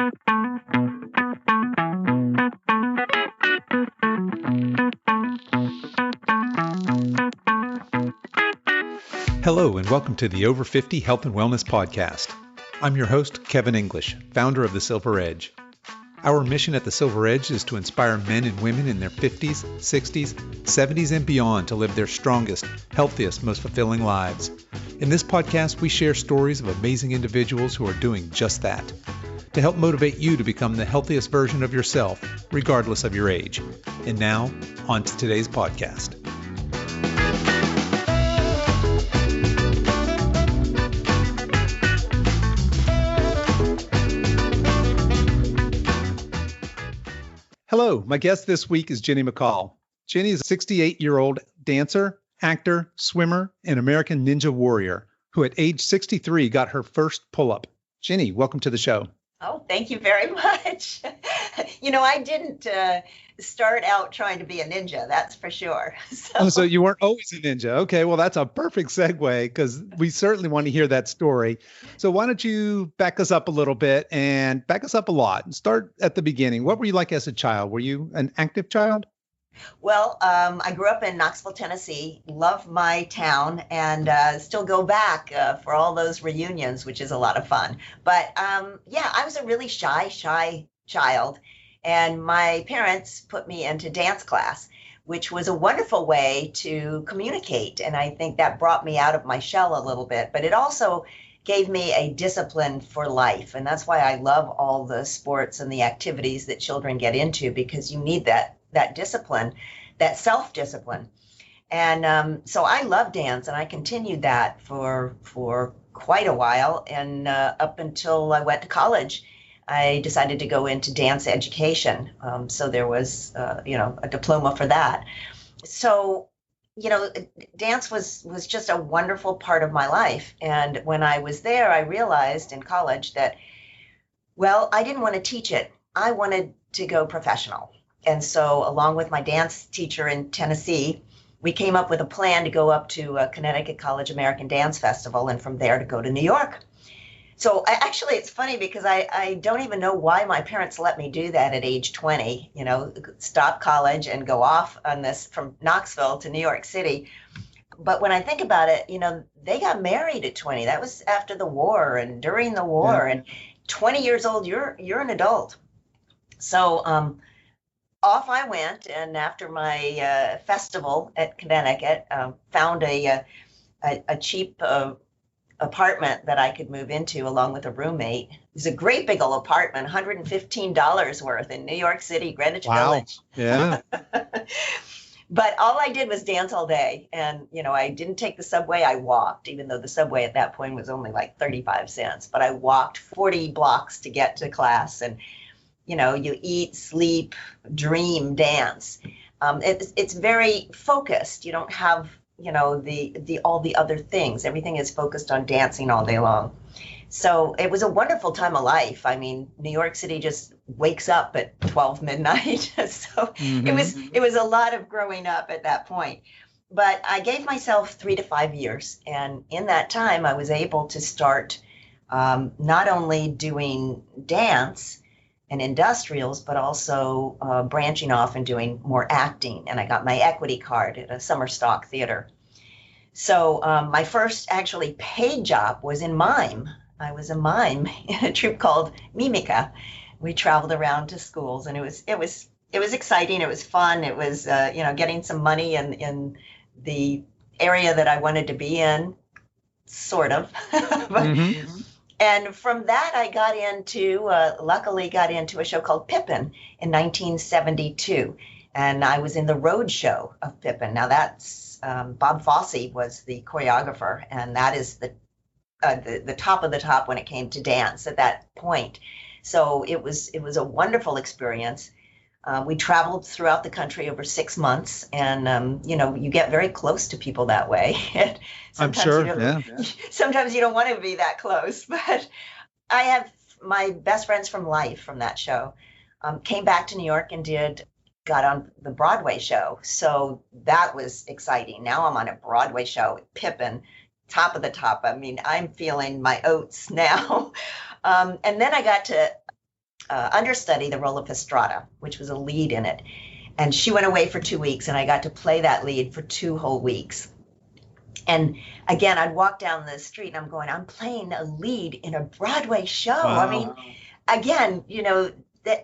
Hello and welcome to the Over 50 Health and Wellness Podcast. I'm your host, Kevin English, founder of The Silver Edge. Our mission at The Silver Edge is to inspire men and women in their 50s, 60s, 70s, and beyond to live their strongest, healthiest, most fulfilling lives. In this podcast, we share stories of amazing individuals who are doing just that, to help motivate you to become the healthiest version of yourself, regardless of your age. And now, on to today's podcast. Hello, my guest this week is Ginny MacColl. Ginny is a 68-year-old dancer, actor, swimmer, and American Ninja warrior who at age 63 got her first pull-up. Ginny, welcome to the show. Oh, thank you very much. I didn't start out trying to be a ninja, that's for sure. So you weren't always a ninja. Okay, well, that's a perfect segue because we certainly want to hear that story. So why don't you back us up a little bit and back us up a lot and start at the beginning. What were you like as a child? Were you an active child? Well, I grew up in Knoxville, Tennessee, love my town, and still go back for all those reunions, which is a lot of fun. But I was a really shy child, and my parents put me into dance class, which was a wonderful way to communicate. And I think that brought me out of my shell a little bit, but it also gave me a discipline for life. And that's why I love all the sports and the activities that children get into, because you need that discipline, that self-discipline. And so I love dance, and I continued that for quite a while. And up until I went to college, I decided to go into dance education. So there was, a diploma for that. So, dance was just a wonderful part of my life. And when I was there, I realized in college that, well, I didn't want to teach it. I wanted to go professional. And so along with my dance teacher in Tennessee, we came up with a plan to go up to Connecticut College American Dance Festival, and from there to go to New York. So actually, it's funny because I don't even know why my parents let me do that at age 20, stop college and go off on this from Knoxville to New York City. But when I think about it, they got married at 20. That was after the war and during the war. Yeah. And 20 years old, you're an adult. So off I went, and after my festival at Connecticut, found a cheap apartment that I could move into along with a roommate. It was a great big old apartment, $115 worth in New York City, Greenwich Village. Yeah. But all I did was dance all day. And, I didn't take the subway. I walked, even though the subway at that point was only like 35 cents. But I walked 40 blocks to get to class. And you eat, sleep, dream, dance. It's very focused. You don't have, the all the other things. Everything is focused on dancing all day long. So it was a wonderful time of life. I mean, New York City just wakes up at 12 midnight. So it was a lot of growing up at that point. But I gave myself 3 to 5 years. And in that time, I was able to start not only doing dance and industrials, but also branching off and doing more acting. And I got my equity card at a summer stock theater. So my first actually paid job was in mime. I was a mime in a troupe called Mimica. We traveled around to schools, and it was exciting. It was fun. It was getting some money in the area that I wanted to be in, sort of. And from that, I luckily got into a show called Pippin in 1972. And I was in the road show of Pippin. Now that's, Bob Fosse was the choreographer, and that is the top of the top when it came to dance at that point. So it was a wonderful experience. We traveled throughout the country over 6 months, and you get very close to people that way. I'm sure. Sometimes you don't want to be that close, but I have my best friends from life from that show. Came back to New York and got on the Broadway show. So that was exciting. Now I'm on a Broadway show, Pippin, top of the top. I mean, I'm feeling my oats now. And then I got to understudy the role of Estrada, which was a lead in it. And she went away for 2 weeks, and I got to play that lead for 2 whole weeks. And again, I'd walk down the street and I'm going, I'm playing a lead in a Broadway show. Wow. I mean, again,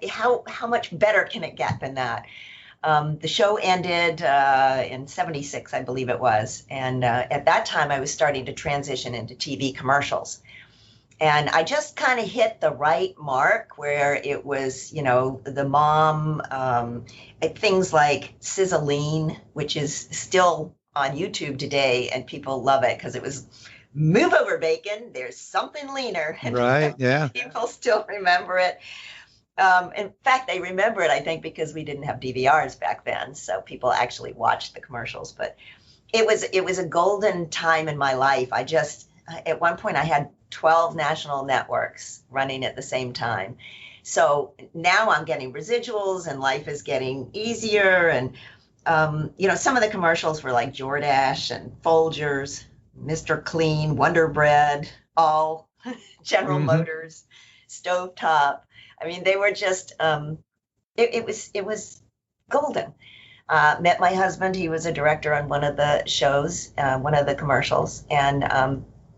how much better can it get than that? The show ended in 76, I believe it was. And at that time, I was starting to transition into TV commercials. And I just kind of hit the right mark where it was, the mom, things like Sizzling, which is still on YouTube today, and people love it because it was move over bacon, there's something leaner. And right, yeah. People still remember it. In fact, they remember it, I think, because we didn't have DVRs back then. So people actually watched the commercials. But it was a golden time in my life. At one point, I had 12 national networks running at the same time. So now I'm getting residuals and life is getting easier. And, some of the commercials were like Jordache and Folgers, Mr. Clean, Wonder Bread, all General Motors, Stovetop. I mean, they were just, it was golden. Met my husband. He was a director on one of the shows, one of the commercials, and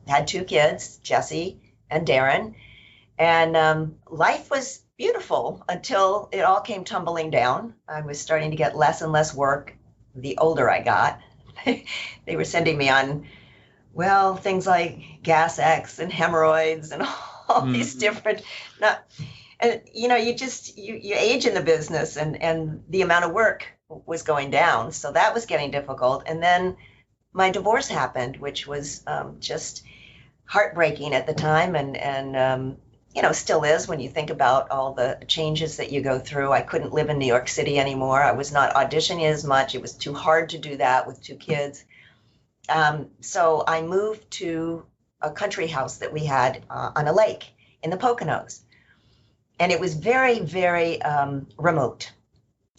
had 2 kids, Jesse and Darren. And life was beautiful until it all came tumbling down. I was starting to get less and less work the older I got. They were sending me on, things like Gas X and hemorrhoids and all these different, and you age in the business, and the amount of work was going down. So that was getting difficult. And then my divorce happened, which was just heartbreaking at the time, and still is when you think about all the changes that you go through. I couldn't live in New York City anymore. I was not auditioning as much. It was too hard to do that with 2 kids. So I moved to a country house that we had on a lake in the Poconos. And it was very, very remote.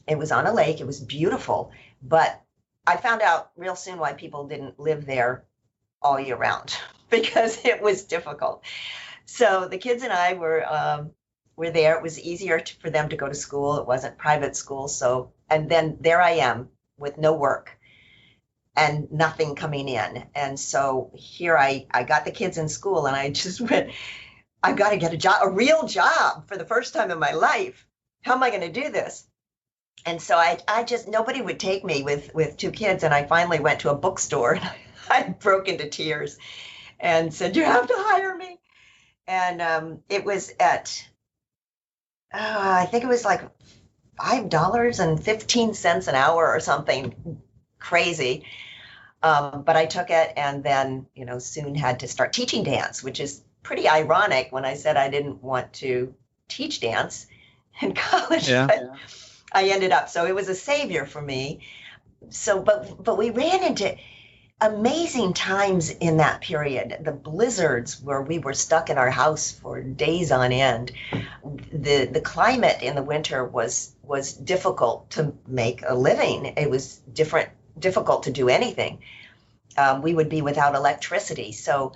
It was on a lake. It was beautiful. But I found out real soon why people didn't live there all year round, because it was difficult. So the kids and I were there. It was easier for them to go to school. It wasn't private school. So, and then there I am with no work and nothing coming in. And so here I got the kids in school, and I just went, I've got to get a job, a real job for the first time in my life. How am I going to do this? And so I just, nobody would take me with 2 kids. And I finally went to a bookstore, and I broke into tears and said, you have to hire me. And it was at, I think it was like $5.15 an hour or something crazy. But I took it, and then, soon had to start teaching dance, which is pretty ironic when I said I didn't want to teach dance in college. Yeah. But I ended up, so it was a savior for me. So, but we ran into amazing times in that period. The blizzards where we were stuck in our house for days on end. The climate in the winter was difficult to make a living. It was difficult to do anything. We would be without electricity. So,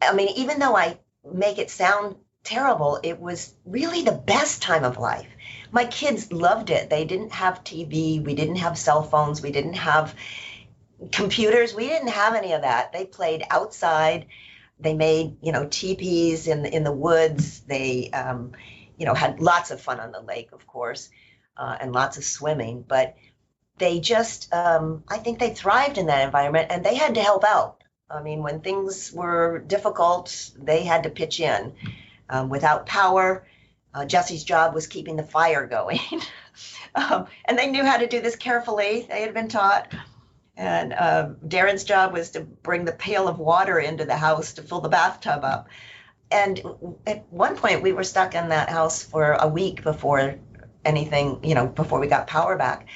I mean, even though I make it sound terrible, it was really the best time of life. My kids loved it. They didn't have TV. We didn't have cell phones. We didn't have computers. We didn't have any of that. They played outside. They made, teepees in the woods. They, had lots of fun on the lake, of course, and lots of swimming. But they just, I think they thrived in that environment, and they had to help out. I mean, when things were difficult, they had to pitch in. Without power, Jesse's job was keeping the fire going. And they knew how to do this carefully. They had been taught. And Darren's job was to bring the pail of water into the house to fill the bathtub up. And at one point, we were stuck in that house for a week before anything, before we got power back.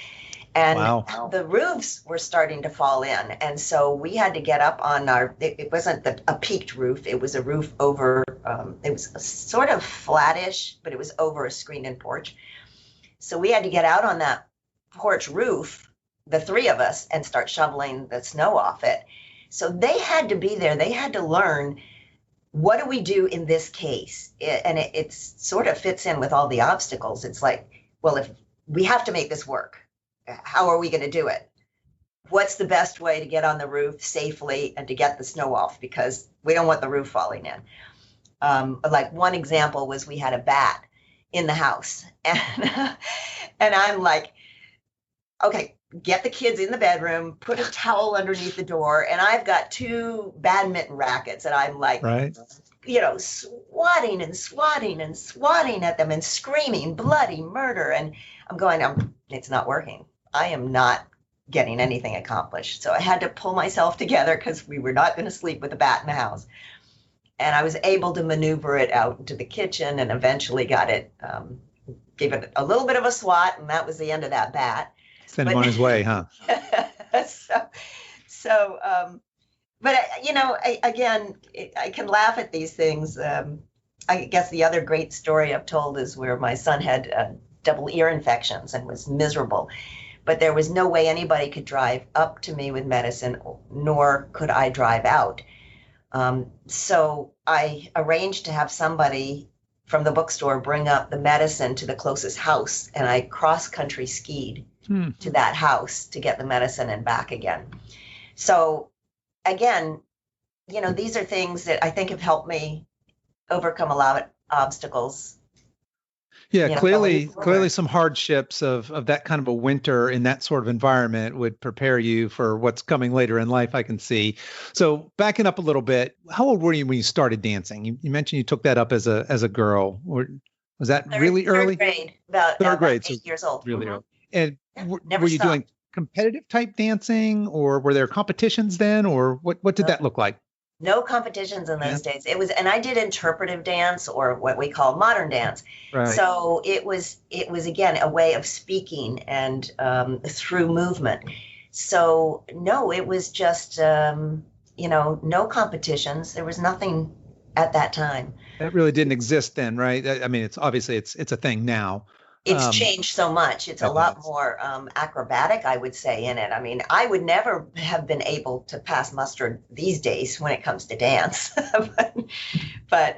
And wow. The roofs were starting to fall in. And so we had to get up on it wasn't a peaked roof. It was a roof over, it was sort of flattish, but it was over a screened-in porch. So we had to get out on that porch roof, the 3 of us, and start shoveling the snow off it. So they had to be there. They had to learn what do we do in this case? It sort of fits in with all the obstacles. It's like, well, if we have to make this work, how are we going to do it? What's the best way to get on the roof safely and to get the snow off? Because we don't want the roof falling in. Like one example was we had a bat in the house, and I'm like, okay, get the kids in the bedroom, put a towel underneath the door, and I've got 2 badminton rackets, and I'm like, Right. swatting and swatting and swatting at them and screaming bloody murder, and I'm going, it's not working. I am not getting anything accomplished. So I had to pull myself together because we were not going to sleep with a bat in the house. And I was able to maneuver it out into the kitchen and eventually got it, gave it a little bit of a swat, and that was the end of that bat. Send him on his way, huh? But I can laugh at these things. I guess the other great story I've told is where my son had double ear infections and was miserable. But there was no way anybody could drive up to me with medicine, nor could I drive out. So I arranged to have somebody from the bookstore bring up the medicine to the closest house, and I cross-country skied to that house to get the medicine and back again. So again, these are things that I think have helped me overcome a lot of obstacles. Yeah, clearly some hardships of that kind of a winter in that sort of environment would prepare you for what's coming later in life, I can see. So backing up a little bit, how old were you when you started dancing? You mentioned you took that up as a girl. Or was that really early? Third grade, about third grade, 8 years old. Really early. And Never were you stopped. doing competitive type dancing, or were there competitions then, or what did that look like? No competitions in those days. It was, and I did interpretive dance, or what we call modern dance. Right. So it was again a way of speaking and through movement. So no, it was just no competitions. There was nothing at that time. That really didn't exist then, right? I mean, it's obviously it's a thing now. It's changed so much. It's a lot more acrobatic, I would say, in it. I mean, I would never have been able to pass muster these days when it comes to dance. but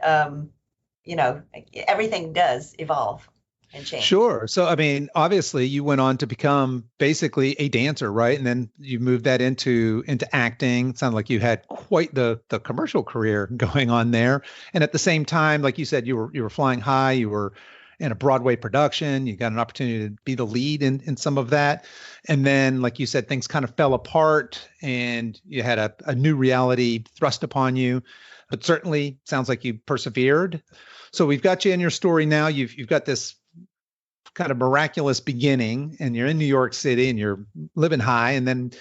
everything does evolve and change. Sure. So, I mean, obviously you went on to become basically a dancer, right? And then you moved that into acting. It sounded like you had quite the commercial career going on there. And at the same time, like you said, you were flying high, you were in a Broadway production, you got an opportunity to be the lead in some of that. And then, like you said, things kind of fell apart and you had a new reality thrust upon you, but certainly sounds like you persevered. So we've got you in your story now. You've got this kind of miraculous beginning and you're in New York City and you're living high, and then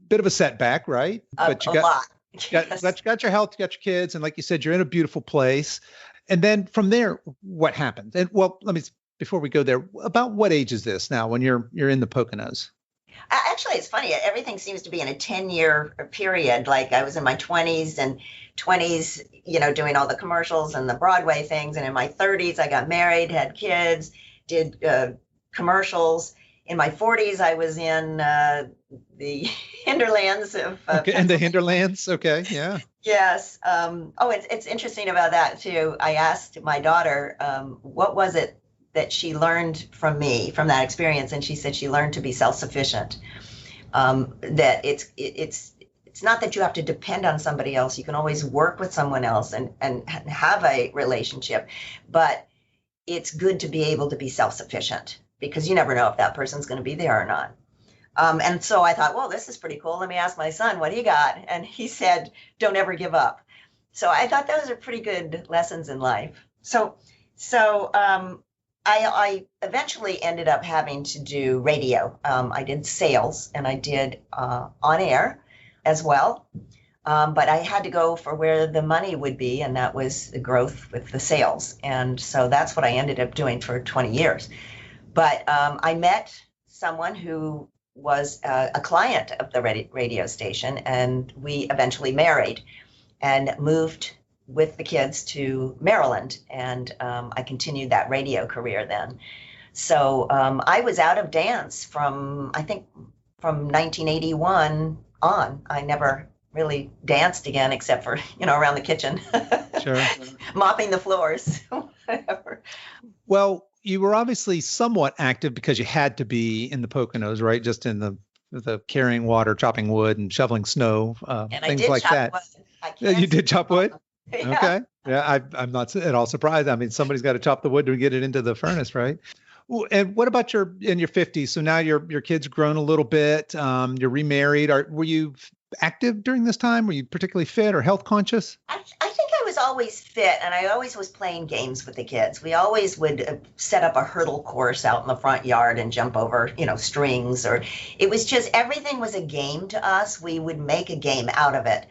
bit of a setback, right? But you got your health, you got your kids. And like you said, you're in a beautiful place. And then from there, what happened? And well, before we go there, about what age is this now when you're in the Poconos? Actually, it's funny. Everything seems to be in a 10-year period. Like I was in my 20s, doing all the commercials and the Broadway things. And in my 30s, I got married, had kids, did commercials. In my 40s, I was in the hinterlands of. Okay, in the hinterlands. Okay, yeah. Yes. It's interesting about that too. I asked my daughter, what was it that she learned from me, from that experience, and she said she learned to be self-sufficient. That it's not that you have to depend on somebody else. You can always work with someone else and have a relationship, but it's good to be able to be self-sufficient because you never know if that person's going to be there or not. And so I thought, well, this is pretty cool. Let me ask my son, what do you got? And he said, don't ever give up. So I thought those are pretty good lessons in life. So I eventually ended up having to do radio. I did sales and I did on air as well. But I had to go for where the money would be, and that was the growth with the sales. And so that's what I ended up doing for 20 years. But I met someone who was a client of the radio station, and we eventually married and moved with the kids to Maryland. And I continued that radio career then. So I was out of dance from 1981 on. I never really danced again, except for, around the kitchen, Sure. mopping the floors, whatever. Well, you were obviously somewhat active because you had to be in the Poconos, right? Just in the carrying water, chopping wood, and shoveling snow, And I things did like chop that. wood. I Yeah, can't you say did chop no. wood? Yeah. Okay. Yeah, I'm not at all surprised. I mean, somebody's got to chop the wood to get it into the furnace, right? And what about in your 50s? So now your kid's grown a little bit. You're remarried. Were you active during this time? Were you particularly fit or health conscious? I think I was always fit, and I always was playing games with the kids. We always would set up a hurdle course out in the front yard and jump over, strings, or it was just everything was a game to us. We would make a game out of it.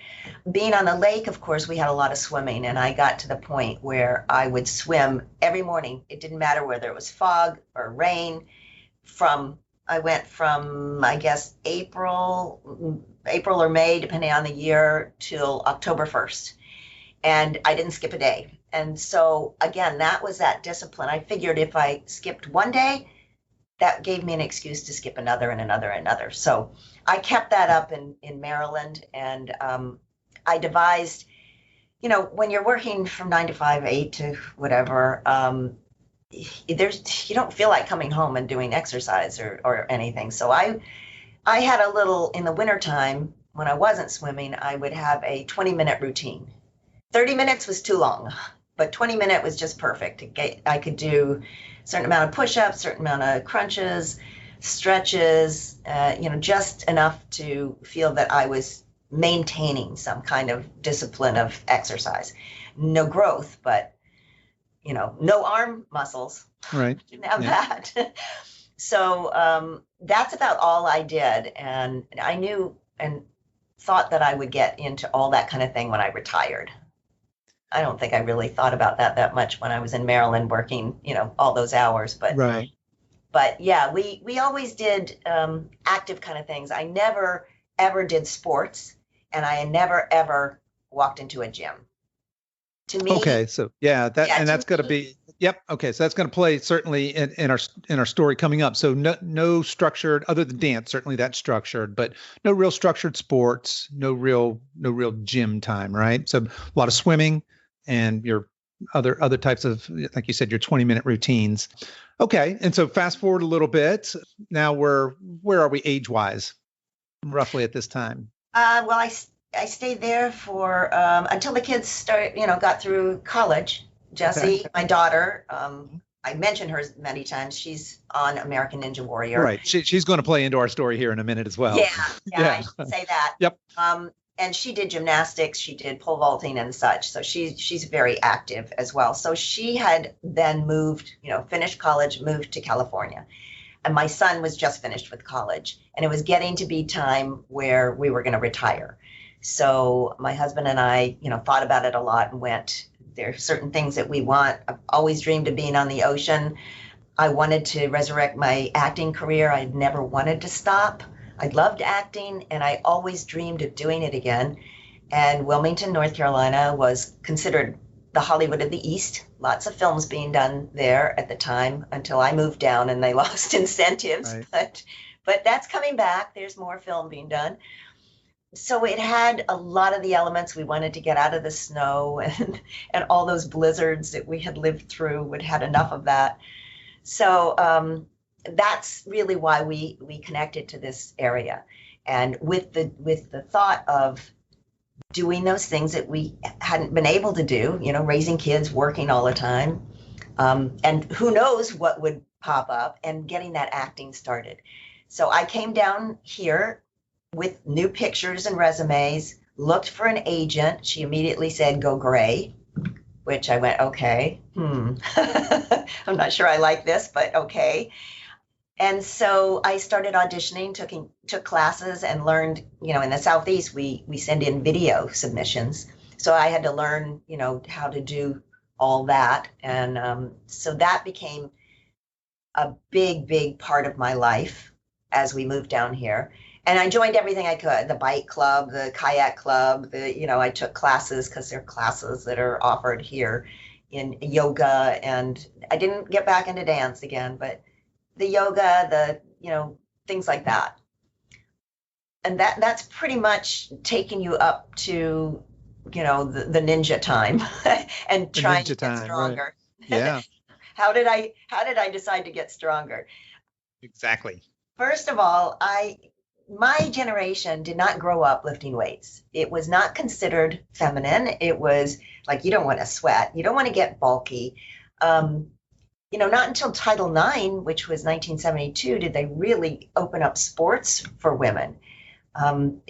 Being on the lake, of course, we had a lot of swimming, and I got to the point where I would swim every morning. It didn't matter whether it was fog or rain. I went from, I guess, April or May, depending on the year, till October 1st. And I didn't skip a day. And so again, that was that discipline. I figured if I skipped one day, that gave me an excuse to skip another and another and another. So I kept that up in Maryland, and I devised, when you're working from 9 to 5, 8 to whatever, you don't feel like coming home and doing exercise or anything. So I had a little, in the wintertime when I wasn't swimming, I would have a 20-minute routine. 30 minutes was too long, but 20-minute was just perfect. I could do a certain amount of push-ups, certain amount of crunches, stretches, just enough to feel that I was maintaining some kind of discipline of exercise. No growth, but, no arm muscles. Right. Didn't have that. So that's about all I did. And I knew and thought that I would get into all that kind of thing when I retired. I don't think I really thought about that much when I was in Maryland working, all those hours. Right. But yeah, we always did active kind of things. I never ever did sports, and I never ever walked into a gym. To me, Okay. So yeah, that's going to be. Yep. Okay. So that's going to play certainly in our story coming up. So no structured, other than dance, certainly that's structured, but no real structured sports, no real gym time, right? So a lot of swimming and your other types of, like you said, your 20-minute routines. Okay. And so fast forward a little bit. Now where are we age wise, roughly at this time? Well, I stayed there for until the kids got through college. Jessie, my daughter, I mentioned her many times. She's on American Ninja Warrior. Right. She's going to play into our story here in a minute as well. Yeah, I should say that. Yep. And she did gymnastics, she did pole vaulting and such. So she's very active as well. So she had then moved, finished college, moved to California. And my son was just finished with college. And it was getting to be time where we were going to retire. So my husband and I, thought about it a lot and went, there are certain things that we want. I've always dreamed of being on the ocean. I wanted to resurrect my acting career. I'd never wanted to stop. I loved acting, and I always dreamed of doing it again. And Wilmington, North Carolina was considered the Hollywood of the East. Lots of films being done there at the time until I moved down and they lost incentives. Right. But that's coming back. There's more film being done. So it had a lot of the elements. We wanted to get out of the snow and all those blizzards that we had lived through. We'd had enough of that. So that's really why we connected to this area. And with the thought of doing those things that we hadn't been able to do, raising kids, working all the time, and who knows what would pop up, and getting that acting started. So I came down here with new pictures and resumes, looked for an agent. She immediately said, go gray, which I went, okay. I'm not sure I like this, but okay. And so I started auditioning, took classes, and learned, in the Southeast, we send in video submissions. So I had to learn, how to do all that. And so that became a big, big part of my life as we moved down here. And I joined everything I could, the bike club, the kayak club, I took classes because there are classes that are offered here in yoga. And I didn't get back into dance again, but the yoga, things like that. and that's pretty much taking you up to, the ninja time and The trying ninja to get time, right? stronger. Yeah, How did I decide to get stronger? exactly. First of all, my generation did not grow up lifting weights. It was not considered feminine. It was like, you don't want to sweat, you don't want to get bulky. Not until Title IX, which was 1972, did they really open up sports for women. When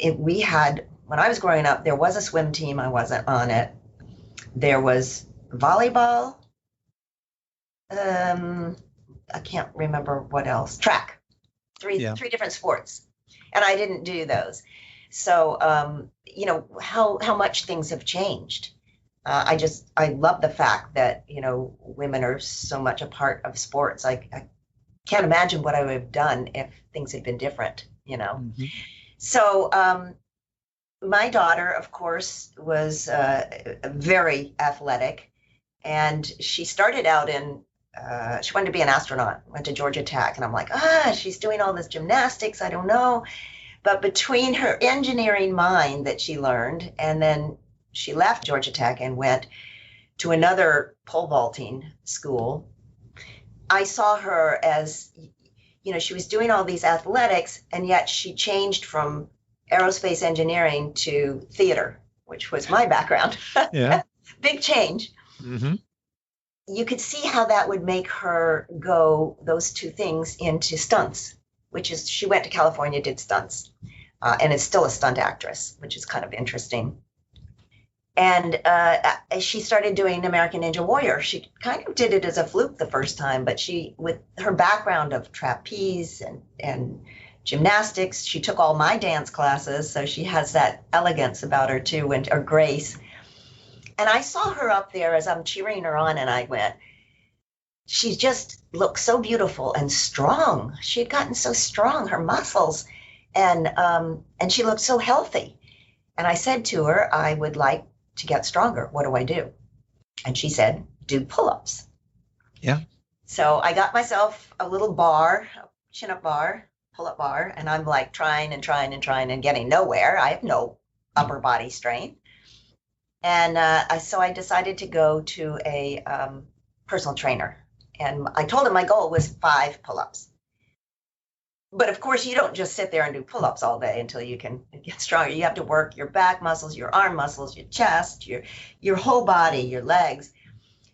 I was growing up, there was a swim team. I wasn't on it. There was volleyball. I can't remember what else. Track. Three different sports, and I didn't do those. So how much things have changed. I love the fact that women are so much a part of sports. I can't imagine what I would have done if things had been different. Mm-hmm. So my daughter, of course, was very athletic, and she started out she wanted to be an astronaut, went to Georgia Tech, and I'm like, she's doing all this gymnastics, I don't know. But between her engineering mind that she learned, and then she left Georgia Tech and went to another pole vaulting school, I saw her as, she was doing all these athletics, and yet she changed from aerospace engineering to theater, which was my background. Yeah. Big change. Mm-hmm. You could see how that would make her go those two things into stunts, which is she went to California, did stunts, and is still a stunt actress, which is kind of interesting. And she started doing American Ninja Warrior. She kind of did it as a fluke the first time, but with her background of trapeze and gymnastics, she took all my dance classes, so she has that elegance about her too, or grace. And I saw her up there as I'm cheering her on, and I went, she just looked so beautiful and strong. She had gotten so strong, her muscles, and she looked so healthy. And I said to her, I would like to get stronger. What do I do? And she said, do pull-ups. Yeah. So I got myself a little bar, chin-up bar, pull-up bar, and I'm like trying and getting nowhere. I have no upper body strength. And so I decided to go to a personal trainer. And I told him my goal was 5 pull-ups. But of course, you don't just sit there and do pull-ups all day until you can get stronger. You have to work your back muscles, your arm muscles, your chest, your whole body, your legs.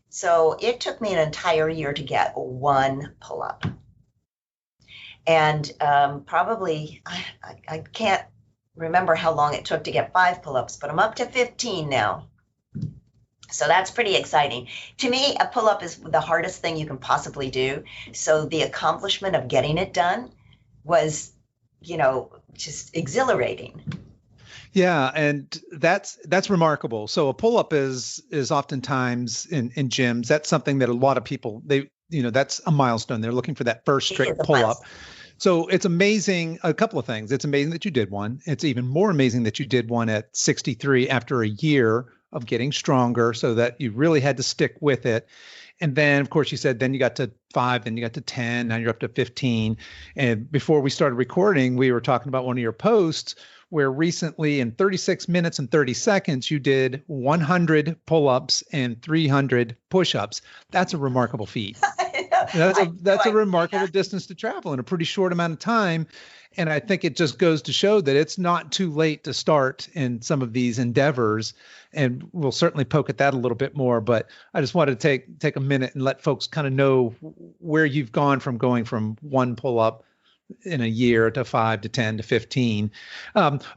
So it took me an entire year to get 1 pull-up. And probably, I can't remember how long it took to get 5 pull-ups, but I'm up to 15 now. So that's pretty exciting. To me, a pull-up is the hardest thing you can possibly do. So the accomplishment of getting it done was, just exhilarating. Yeah, and that's remarkable. So a pull-up is oftentimes in gyms, that's something that a lot of people, that's a milestone. They're looking for that first straight pull-up. So it's amazing, a couple of things. It's amazing that you did one. It's even more amazing that you did one at 63 after a year of getting stronger, so that you really had to stick with it. And then, of course, you said then you got to 5, then you got to 10, now you're up to 15. And before we started recording, we were talking about one of your posts where recently in 36 minutes and 30 seconds, you did 100 pull-ups and 300 push-ups. That's a remarkable feat. That's a remarkable distance to travel in a pretty short amount of time. And I think it just goes to show that it's not too late to start in some of these endeavors. And we'll certainly poke at that a little bit more. But I just wanted to take a minute and let folks kind of know where you've gone from going from 1 pull-up in a year to 5 to 10 to 15.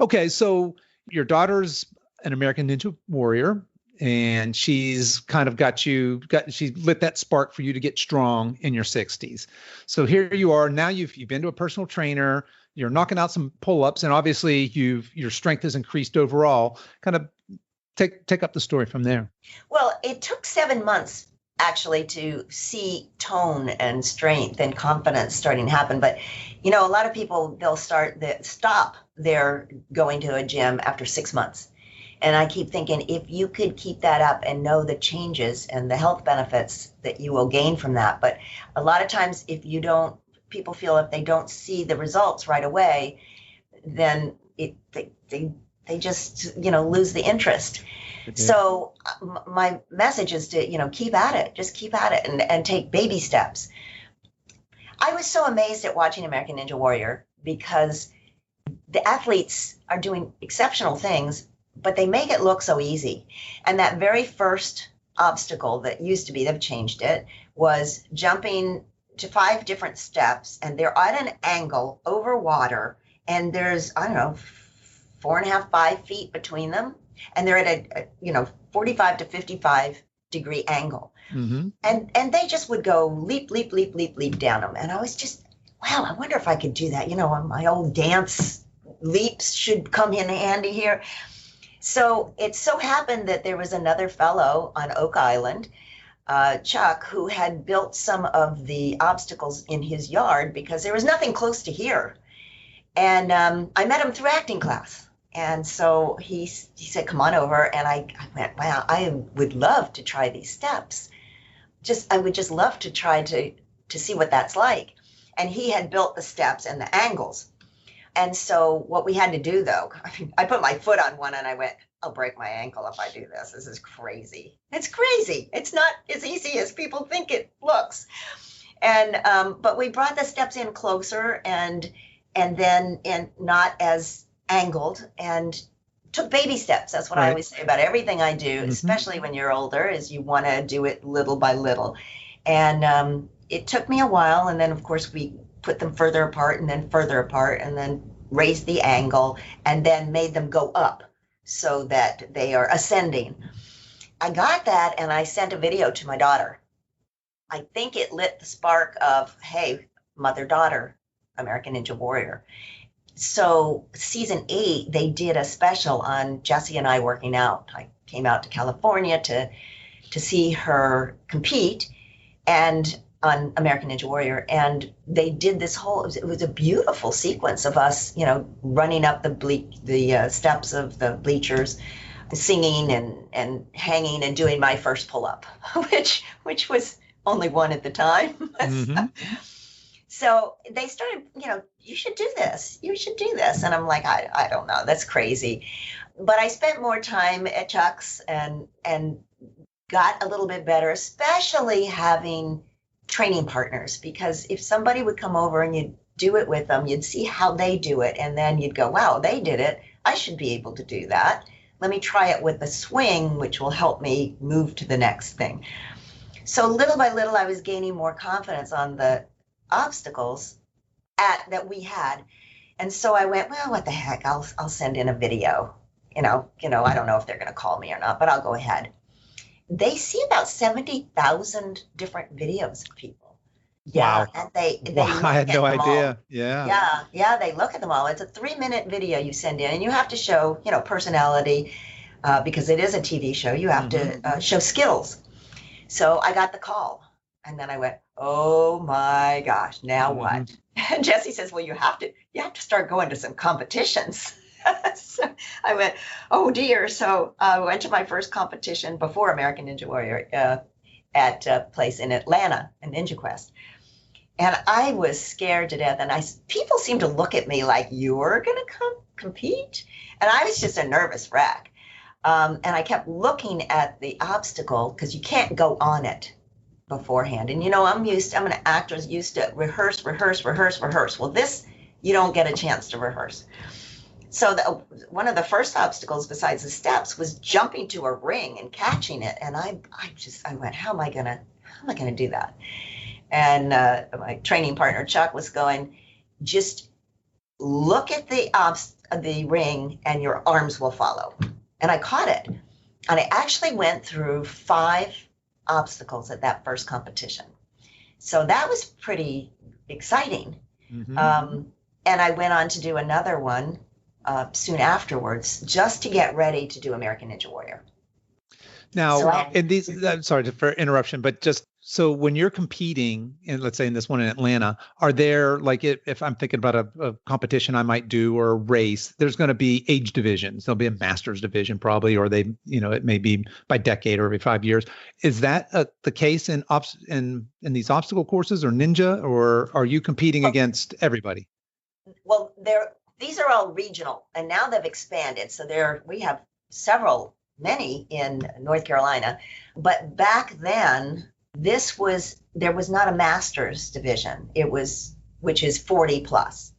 Okay, so your daughter's an American Ninja Warrior, and she's kind of she's lit that spark for you to get strong in your 60s. So here you are now. You've been to a personal trainer. You're knocking out some pull-ups, and obviously your strength has increased overall. Kind of take up the story from there. Well, it took 7 months actually to see tone and strength and confidence starting to happen. But a lot of people, they'll stop their going to a gym after 6 months. And I keep thinking, if you could keep that up and know the changes and the health benefits that you will gain from that. But a lot of times, people feel if they don't see the results right away, then they just, lose the interest. So my message is to, keep at it, just keep at it and take baby steps. I was so amazed at watching American Ninja Warrior because the athletes are doing exceptional things, but they make it look so easy. And that very first obstacle that used to be, they've changed it, was jumping to 5 different steps, and they're at an angle over water, and there's, I don't know, 4.5, 5 feet between them, and they're at a 45 to 55 degree angle. Mm-hmm. And they just would go leap, leap, leap, leap, leap down them. And I was just, wow, I wonder if I could do that. My old dance leaps should come in handy here. So it so happened that there was another fellow on Oak Island, Chuck, who had built some of the obstacles in his yard because there was nothing close to here. And I met him through acting class. And so he said, come on over. And I went, wow, I would love to try these steps. I would just love to try to see what that's like. And he had built the steps and the angles. And so what we had to do, though, I put my foot on one and I went, I'll break my ankle if I do this. This is crazy. It's crazy. It's not as easy as people think it looks. And but we brought the steps in closer and not as angled and took baby steps. That's what I always say about everything I do, especially when you're older, is you want to do it little by little. And it took me a while. And then, of course, we put them further apart and then raised the angle and then made them go up so that they are ascending. I got that and I sent a video to my daughter. I think it lit the spark of, hey, mother-daughter, American Ninja Warrior. So season 8, they did a special on Jessie and I working out. I came out to California to see her compete and on American Ninja Warrior. And they did this it was a beautiful sequence of us, running up the steps of the bleachers, singing and hanging and doing my first pull-up, which was only one at the time. Mm-hmm. So they started, you should do this. You should do this. And I'm like, I don't know. That's crazy. But I spent more time at Chuck's and got a little bit better, especially having training partners. Because if somebody would come over and you'd do it with them, you'd see how they do it. And then you'd go, wow, they did it. I should be able to do that. Let me try it with the swing, which will help me move to the next thing. So little by little, I was gaining more confidence on the obstacles that we had. And so I went, well, what the heck, I'll send in a video. I don't know if they're going to call me or not, but I'll go ahead. They see about 70,000 different videos of people. Yeah. Wow. And they I had no idea. All. Yeah. Yeah. They look at them all. It's a 3-minute video you send in and you have to show, personality, because it is a TV show. You have to show skills. So I got the call and then I went, oh my gosh, now what? And Jessie says, well, you have to start going to some competitions. So I went, oh dear. So I went to my first competition before American Ninja Warrior at a place in Atlanta, a Ninja Quest. And I was scared to death. And people seemed to look at me like, you're going to come compete? And I was just a nervous wreck. And I kept looking at the obstacle because you can't go on it beforehand. And, I'm an actor used to rehearse. Well, this, you don't get a chance to rehearse. So one of the first obstacles besides the steps was jumping to a ring and catching it. And I went, how am I going to do that? And my training partner, Chuck, was going, just look at the ring and your arms will follow. And I caught it. And I actually went through 5 obstacles at that first competition. So that was pretty exciting. Mm-hmm. And I went on to do another one soon afterwards, just to get ready to do American Ninja Warrior. Now, I'm sorry for interruption, but just so when you're competing, and let's say in this one in Atlanta, are there, like if I'm thinking about a competition I might do or a race, there's going to be age divisions. There'll be a master's division probably, or it may be by decade or every 5 years. Is that the case in these obstacle courses or ninja, or are you competing against everybody? Well, these are all regional, and now they've expanded. So we have many in North Carolina. But back then, there was not a master's division. Which is 40 plus.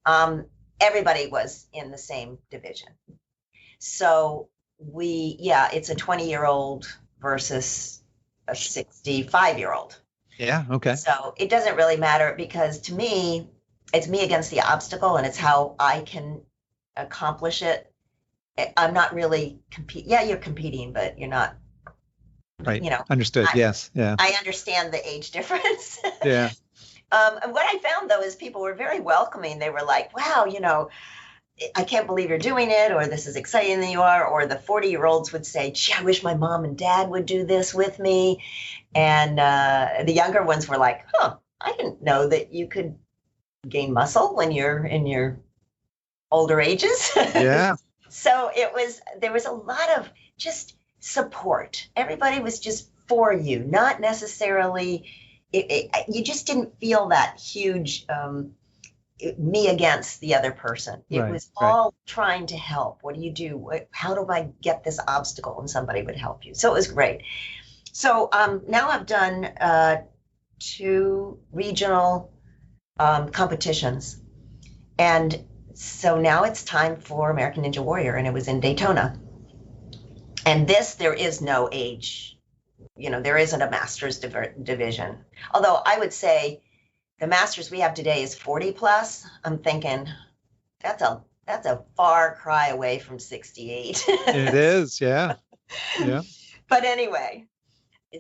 Everybody was in the same division. So it's a 20-year-old versus a 65-year-old. Yeah, okay. So it doesn't really matter, because to me, it's me against the obstacle, and it's how I can accomplish it. I'm not really Yeah, you're competing, but you're not. Right. Understood. Yes. Yeah. I understand the age difference. Yeah. And what I found, though, is people were very welcoming. They were like, wow, I can't believe you're doing it, or this is exciting that you are. Or the 40-year-olds would say, gee, I wish my mom and dad would do this with me. And the younger ones were like, I didn't know that you could gain muscle when you're in your older ages. Yeah. So there was a lot of just support. Everybody was just for you, not necessarily. You just didn't feel that huge me against the other person. It was all trying to help. What do you do? How do I get this obstacle? And somebody would help you. So it was great. So now I've done 2 regional competitions. And so now it's time for American Ninja Warrior, and it was in Daytona. And there is no age. There isn't a master's division. Although I would say the masters we have today is 40 plus. I'm thinking that's a far cry away from 68. It is, yeah. Yeah. But anyway,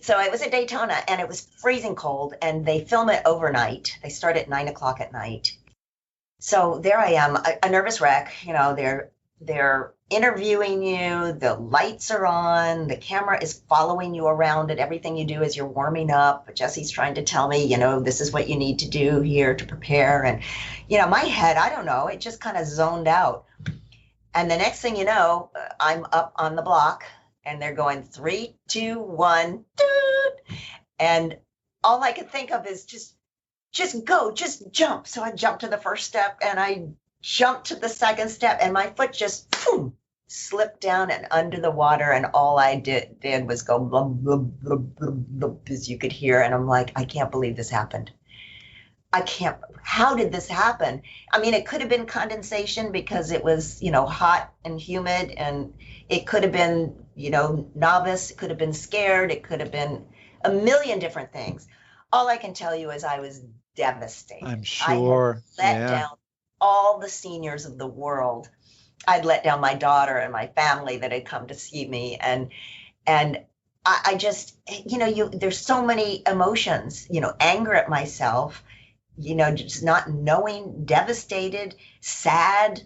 so I was at Daytona, and it was freezing cold, and they film it overnight. They start at 9:00 at night. So there I am, a nervous wreck. They're interviewing you, the lights are on, the camera is following you around at everything you do as you're warming up. Jesse's trying to tell me, this is what you need to do here to prepare. And, my head, I don't know, it just kind of zoned out. And the next thing you know, I'm up on the block, and they're going 3, 2, 1, doot. And all I could think of is just go, just jump. So I jumped to the first step, and I jumped to the second step, and my foot just slipped down and under the water, and all I did was go blub, blub, blub, blub, blub, as you could hear. And I'm like, I can't believe this happened. How did this happen? I mean, it could have been condensation because it was, hot and humid, and it could have been, novice, it could have been scared, it could have been a million different things. All I can tell you is I was devastated. I'm sure. I had let down all the seniors of the world. I'd let down my daughter and my family that had come to see me. And I just, there's so many emotions, anger at myself, just not knowing, devastated, sad,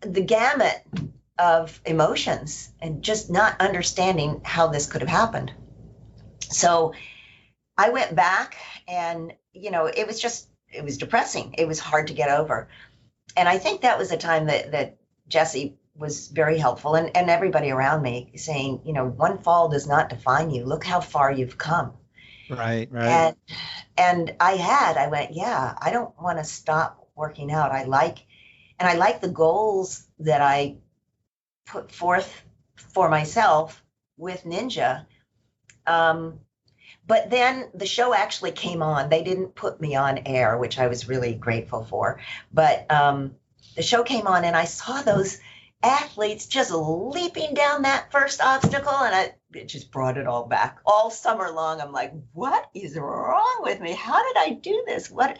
the gamut of emotions, and just not understanding how this could have happened. So I went back, and, it was depressing. It was hard to get over. And I think that was a time that Jesse was very helpful, and everybody around me saying, one fall does not define you. Look how far you've come. Right. And I went, yeah, I don't want to stop working out. I like the goals that I put forth for myself with Ninja. But then the show actually came on. They didn't put me on air, which I was really grateful for. But the show came on, and I saw those athletes just leaping down that first obstacle, and it just brought it all back. All summer long, I'm like, what is wrong with me? How did I do this? What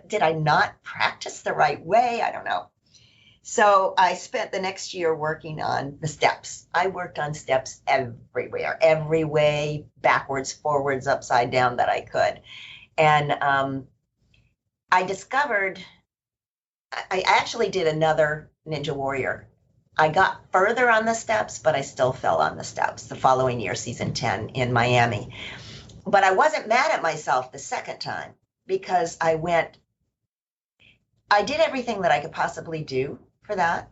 did I not practice the right way? I don't know. So I spent the next year working on the steps. I worked on steps everywhere, every way, backwards, forwards, upside down that I could. And I discovered, I actually did another Ninja Warrior. I got further on the steps, but I still fell on the steps the following year, season 10 in Miami. But I wasn't mad at myself the second time, because I did everything that I could possibly do for that.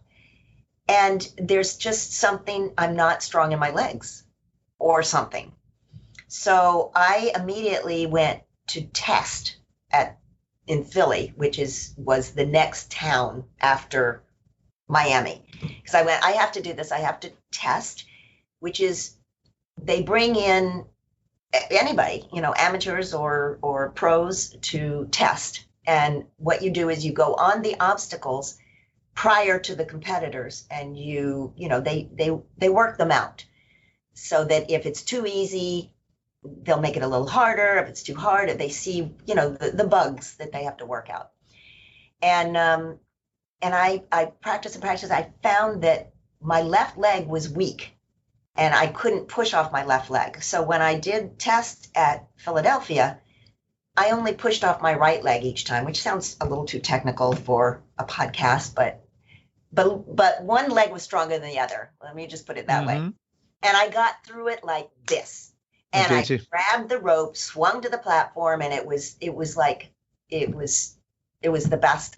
And there's just something, I'm not strong in my legs or something. So I immediately went to test at in Philly, which was the next town after Miami. Because I have to do this. I have to test, which is they bring in anybody, amateurs or pros to test. And what you do is you go on the obstacles prior to the competitors, and they work them out so that if it's too easy, they'll make it a little harder. If it's too hard, they see, the bugs that they have to work out. And I practiced and practiced. I found that my left leg was weak and I couldn't push off my left leg. So when I did test at Philadelphia, I only pushed off my right leg each time, which sounds a little too technical for a podcast, but one leg was stronger than the other. Let me just put it that way. And I got through it like this. And I grabbed the rope, swung to the platform, and it was the best,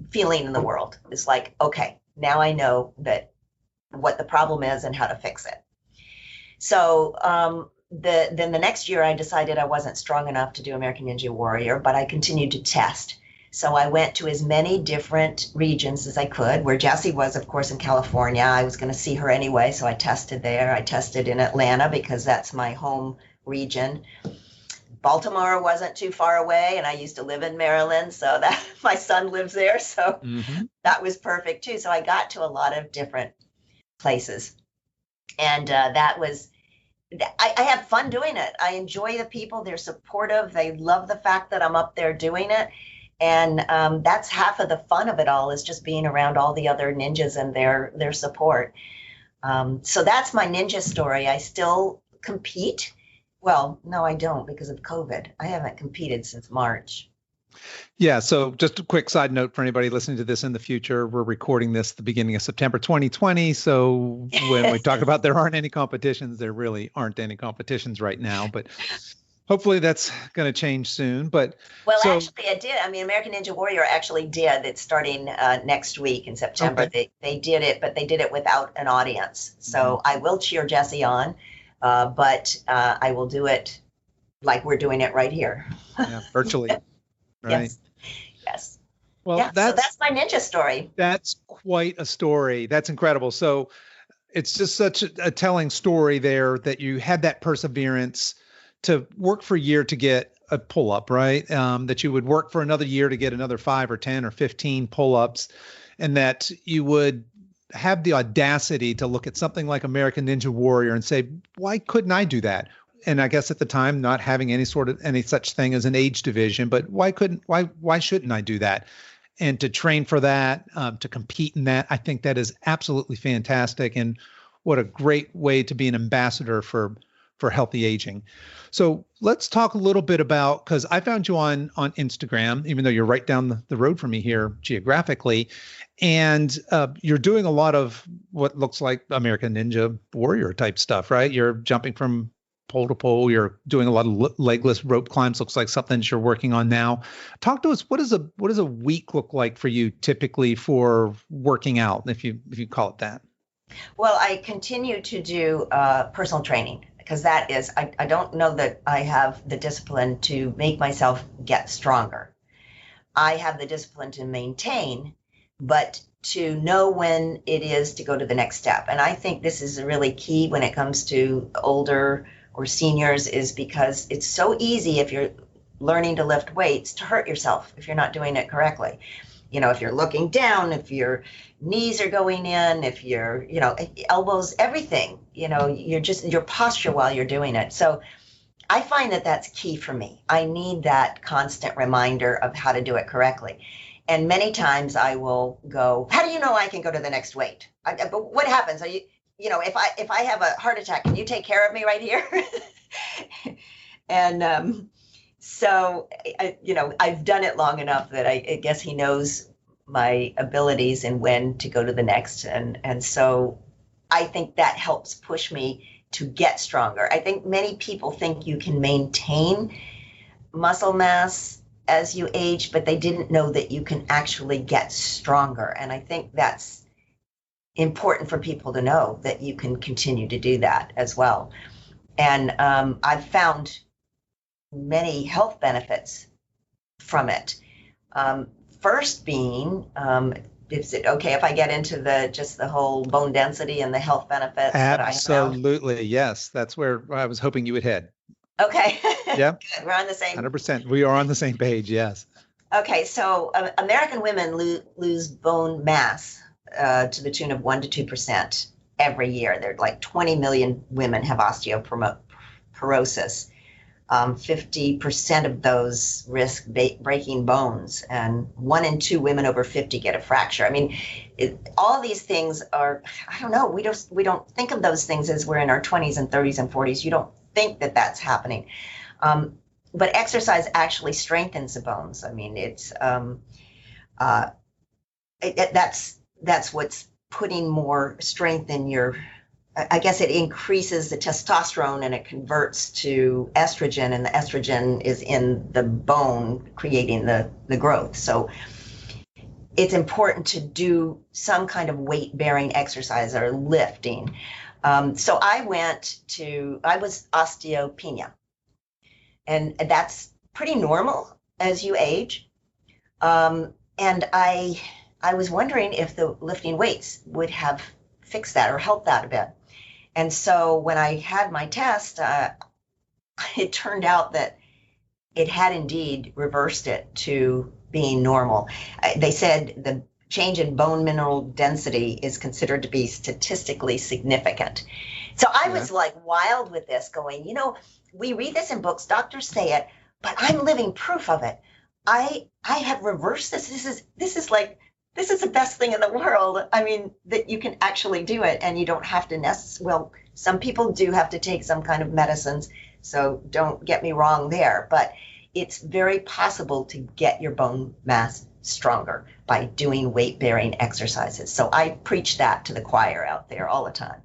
feeling in the world. It's like, okay, now I know what the problem is and how to fix it. So then the next year I decided I wasn't strong enough to do American Ninja Warrior, but I continued to test. So I went to as many different regions as I could, where Jessie was, of course, in California. I was going to see her anyway, so I tested there. I tested in Atlanta because that's my home region. Baltimore wasn't too far away, and I used to live in Maryland, so that my son lives there, so that was perfect too. So I got to a lot of different places, and I have fun doing it. I enjoy the people. They're supportive. They love the fact that I'm up there doing it. And that's half of the fun of it all, is just being around all the other ninjas and their support. So that's my ninja story. I still compete. Well, no, I don't, because of COVID. I haven't competed since March. Yeah. So just a quick side note for anybody listening to this in the future, we're recording this the beginning of September 2020. So when we talk about there aren't any competitions, there really aren't any competitions right now. But hopefully that's going to change soon. Actually, it did. American Ninja Warrior actually did. It's starting next week in September. Okay. They did it, but they did it without an audience. So I will cheer Jessie on, but I will do it like we're doing it right here. Yeah, virtually. Right. Yes. Well, so that's my ninja story. That's quite a story. That's incredible. So it's just such a telling story there that you had that perseverance to work for a year to get a pull-up, right? That you would work for another year to get another 5 or 10 or 15 pull-ups, and that you would have the audacity to look at something like American Ninja Warrior and say, why couldn't I do that? And I guess at the time, not having any such thing as an age division, but why shouldn't I do that? And to train for that, to compete in that, I think that is absolutely fantastic. And what a great way to be an ambassador for healthy aging. So let's talk a little bit about, because I found you on Instagram, even though you're right down the road from me here geographically, and you're doing a lot of what looks like American Ninja Warrior type stuff, right? You're jumping from pole to pole. You're doing a lot of legless rope climbs. Looks like something that you're working on now. Talk to us. What does a week look like for you typically for working out, if you call it that? Well, I continue to do personal training, because that is, I don't know that I have the discipline to make myself get stronger. I have the discipline to maintain, but to know when it is to go to the next step. And I think this is really key when it comes to older or seniors, is because it's so easy, if you're learning to lift weights, to hurt yourself if you're not doing it correctly. If you're looking down, if your knees are going in, if you're, elbows, everything, your posture while you're doing it. So I find that that's key for me. I need that constant reminder of how to do it correctly. And many times I will go, how do you know I can go to the next weight? But what happens? Are you, if I have a heart attack, can you take care of me right here? And so, I've done it long enough that I guess he knows my abilities and when to go to the next. And so I think that helps push me to get stronger. I think many people think you can maintain muscle mass as you age, but they didn't know that you can actually get stronger. And I think that's important for people to know, that you can continue to do that as well. And I've found many health benefits from it. Um, First being, is it okay if I get into the whole bone density and the health benefits that I found? Absolutely. Yes. That's where I was hoping you would head. Okay, Yeah. good. We're on the same. 100%. We are on the same page. Yes. Okay, so American women lose bone mass to the tune of 1 to 2% every year. There are like 20 million women have osteoporosis. 50% of those risk breaking bones, and 1 in 2 women over 50 get a fracture. I mean, all these things are, I don't know, we don't think of those things as we're in our 20s and 30s and 40s. You don't think that that's happening. Um, but exercise actually strengthens the bones. I mean, uh, that's what's putting more strength in your. I guess it increases the testosterone and it converts to estrogen, and the estrogen is in the bone creating the growth. So it's important to do some kind of weight bearing exercise or lifting. So I was osteopenia, and that's pretty normal as you age. And I was wondering if the lifting weights would have fixed that or helped that a bit. And so when I had my test, it turned out that it had indeed reversed it to being normal. They said the change in bone mineral density is considered to be statistically significant. So I Yeah. was like wild with this, going, we read this in books, doctors say it, but I'm living proof of it. I have reversed this. This is the best thing in the world. I mean, that you can actually do it and you don't have to well, some people do have to take some kind of medicines, so don't get me wrong there, but it's very possible to get your bone mass stronger by doing weight bearing exercises. So I preach that to the choir out there all the time.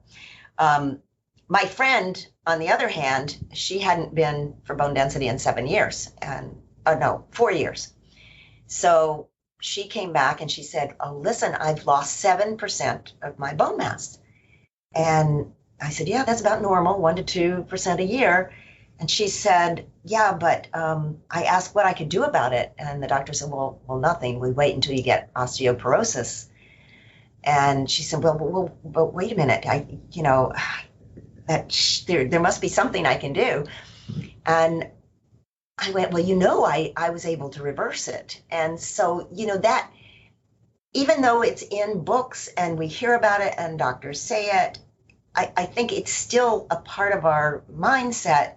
My friend, on the other hand, she hadn't been for bone density in 7 years, and no, 4 years. So she came back and she said, "Oh, listen, I've lost 7% of my bone mass." And I said, "Yeah, that's about normal, 1 to 2% a year." And she said, "Yeah, but I asked what I could do about it." And the doctor said, well, nothing. We wait until you get osteoporosis. And she said, but wait a minute. There must be something I can do. And I went, well, I was able to reverse it. And so, that even though it's in books and we hear about it and doctors say it, I think it's still a part of our mindset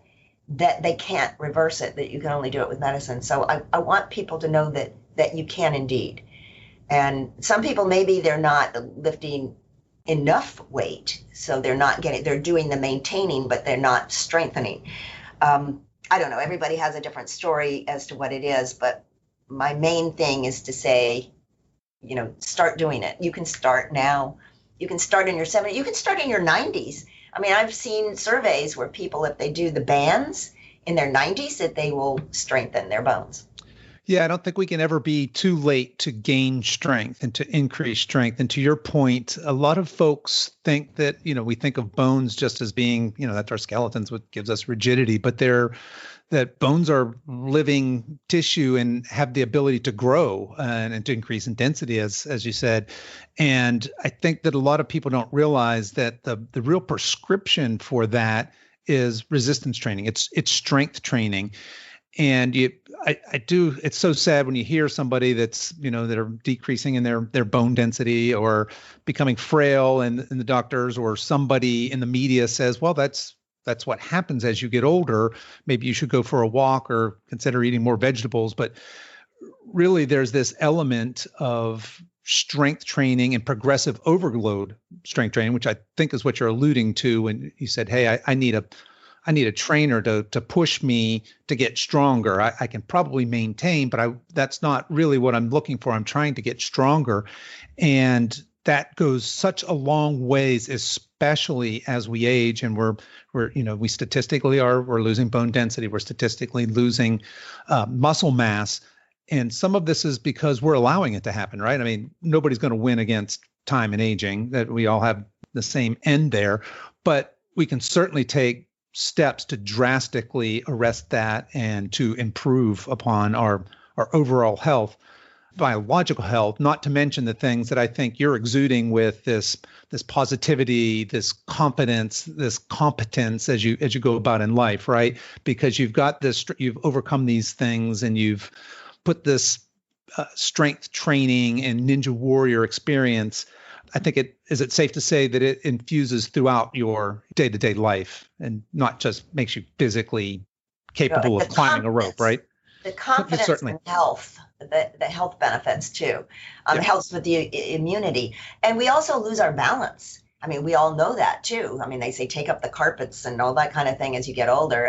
that they can't reverse it, that you can only do it with medicine. So I want people to know that you can indeed. And some people, maybe they're not lifting enough weight, so they're doing the maintaining, but they're not strengthening. I don't know, everybody has a different story as to what it is, but my main thing is to say, start doing it. You can start now. You can start in your 70s. You can start in your 90s. I mean, I've seen surveys where people, if they do the bands in their 90s, that they will strengthen their bones. Yeah, I don't think we can ever be too late to gain strength and to increase strength. And to your point, a lot of folks think that, we think of bones just as being, that's our skeletons, what gives us rigidity, but that bones are living tissue and have the ability to grow and to increase in density, as you said. And I think that a lot of people don't realize that the real prescription for that is resistance training. It's strength training. And it's so sad when you hear somebody that's, that are decreasing in their bone density or becoming frail, and the doctors or somebody in the media says, well, that's what happens as you get older. Maybe you should go for a walk or consider eating more vegetables. But really, there's this element of strength training and progressive overload strength training, which I think is what you're alluding to when you said, hey, I need a trainer to push me to get stronger. I can probably maintain, but that's not really what I'm looking for. I'm trying to get stronger. And that goes such a long ways, especially as we age and we statistically we're losing bone density. We're statistically losing muscle mass. And some of this is because we're allowing it to happen, right? I mean, nobody's going to win against time and aging, that we all have the same end there, but we can certainly take steps to drastically arrest that and to improve upon our our overall health, biological health, not to mention the things that I think you're exuding with this positivity, this confidence, this competence as you go about in life, right? Because you've got this, you've overcome these things, and you've put this strength training and ninja warrior experience. I think is it safe to say that it infuses throughout your day-to-day life and not just makes you physically capable of climbing a rope, right? The confidence and health, the health benefits too. It helps with the immunity. And we also lose our balance. I mean, we all know that too. I mean, they say take up the carpets and all that kind of thing as you get older.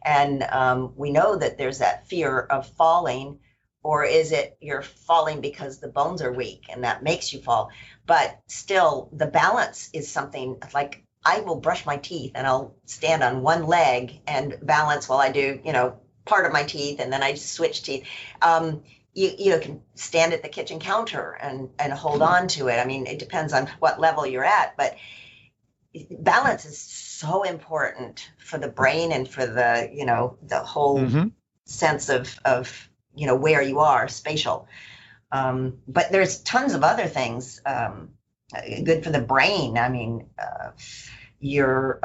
And we know that there's that fear of falling, or is it you're falling because the bones are weak and that makes you fall? But still, the balance is something like I will brush my teeth and I'll stand on one leg and balance while I do, part of my teeth, and then I switch teeth. You can stand at the kitchen counter and hold on to it. I mean, it depends on what level you're at, but balance is so important for the brain and for the whole sense of where you are, spatial. But there's tons of other things good for the brain. I mean, your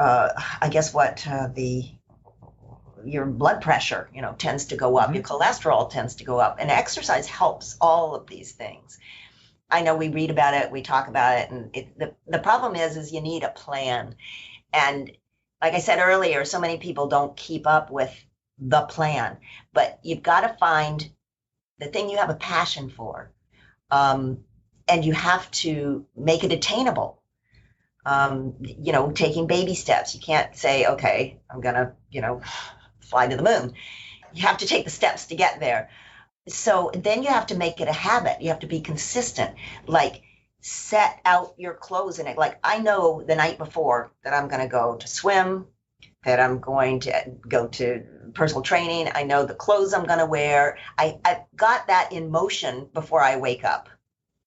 blood pressure, tends to go up, your cholesterol tends to go up, and exercise helps all of these things. I know we read about it, we talk about it, and the problem is you need a plan. And like I said earlier, so many people don't keep up with the plan, but you've got to find the thing you have a passion for, and you have to make it attainable. Taking baby steps. You can't say, okay, I'm gonna, fly to the moon. You have to take the steps to get there. So then you have to make it a habit. You have to be consistent. Like set out your clothes in it. Like I know the night before that I'm going to go to swim, that I'm going to go to personal training. I know the clothes I'm going to wear. I've got that in motion before I wake up.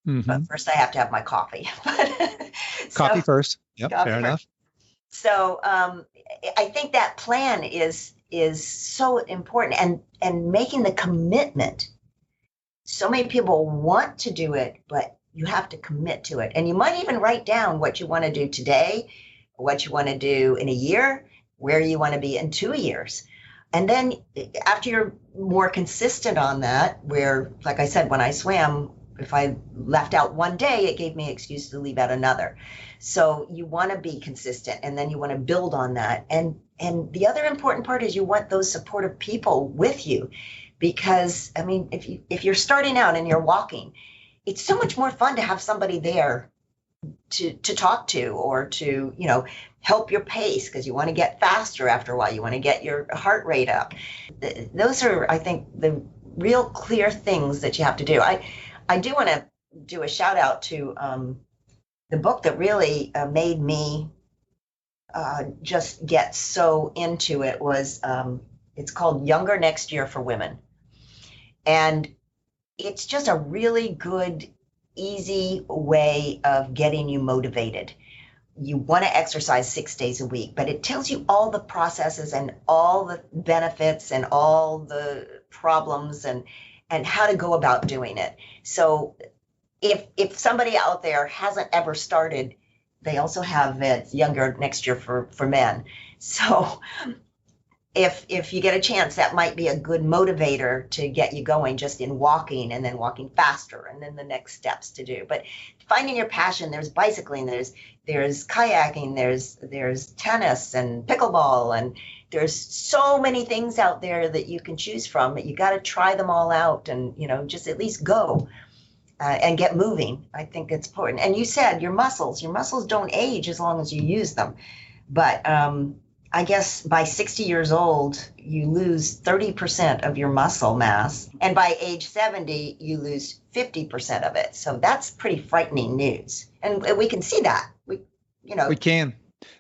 But first I have to have my coffee. Coffee first. Yep, fair enough. So I think that plan is so important, and making the commitment. So many people want to do it, but you have to commit to it. And you might even write down what you want to do today, what you want to do in a year, where you want to be in 2 years. And then after you're more consistent on that, where, like I said, when I swam, if I left out one day, it gave me an excuse to leave out another. So you want to be consistent, and then you want to build on that. And the other important part is you want those supportive people with you, because I mean, if you're starting out and you're walking, it's so much more fun to have somebody there to talk to, or to help your pace, because you want to get faster after a while. You want to get your heart rate up. Those are, I think, the real clear things that you have to do. I do want to do a shout out to the book that really made me just get so into it was, it's called Younger Next Year for Women. And it's just a really good, easy way of getting you motivated. You want to exercise 6 days a week, but it tells you all the processes and all the benefits and all the problems and how to go about doing it. So if somebody out there hasn't ever started, they also have it Younger Next Year for Men. So if you get a chance, that might be a good motivator to get you going just in walking, and then walking faster, and then the next steps to do. But finding your passion, there's bicycling, there's kayaking, there's tennis and pickleball, and there's so many things out there that you can choose from. You got to try them all out, and just at least go and get moving. I think it's important. And you said your muscles don't age as long as you use them. But I guess by 60 years old, you lose 30% of your muscle mass. And by age 70, you lose 50% of it. So that's pretty frightening news. And we can see that. We can.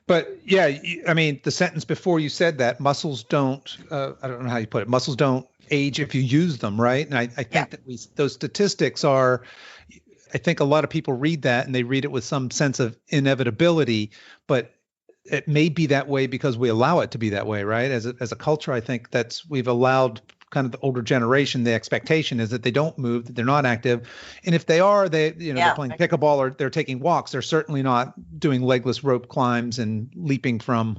But yeah, I mean, the sentence before you said that, muscles don't, I don't know how you put it, muscles don't age if you use them, right? And I think that those statistics are, I think a lot of people read that and they read it with some sense of inevitability, but it may be that way because we allow it to be that way, right? As a culture, I think we've allowed kind of the older generation, the expectation is that they don't move, that they're not active. And if they are, they're playing pickleball or they're taking walks. They're certainly not doing legless rope climbs and leaping from,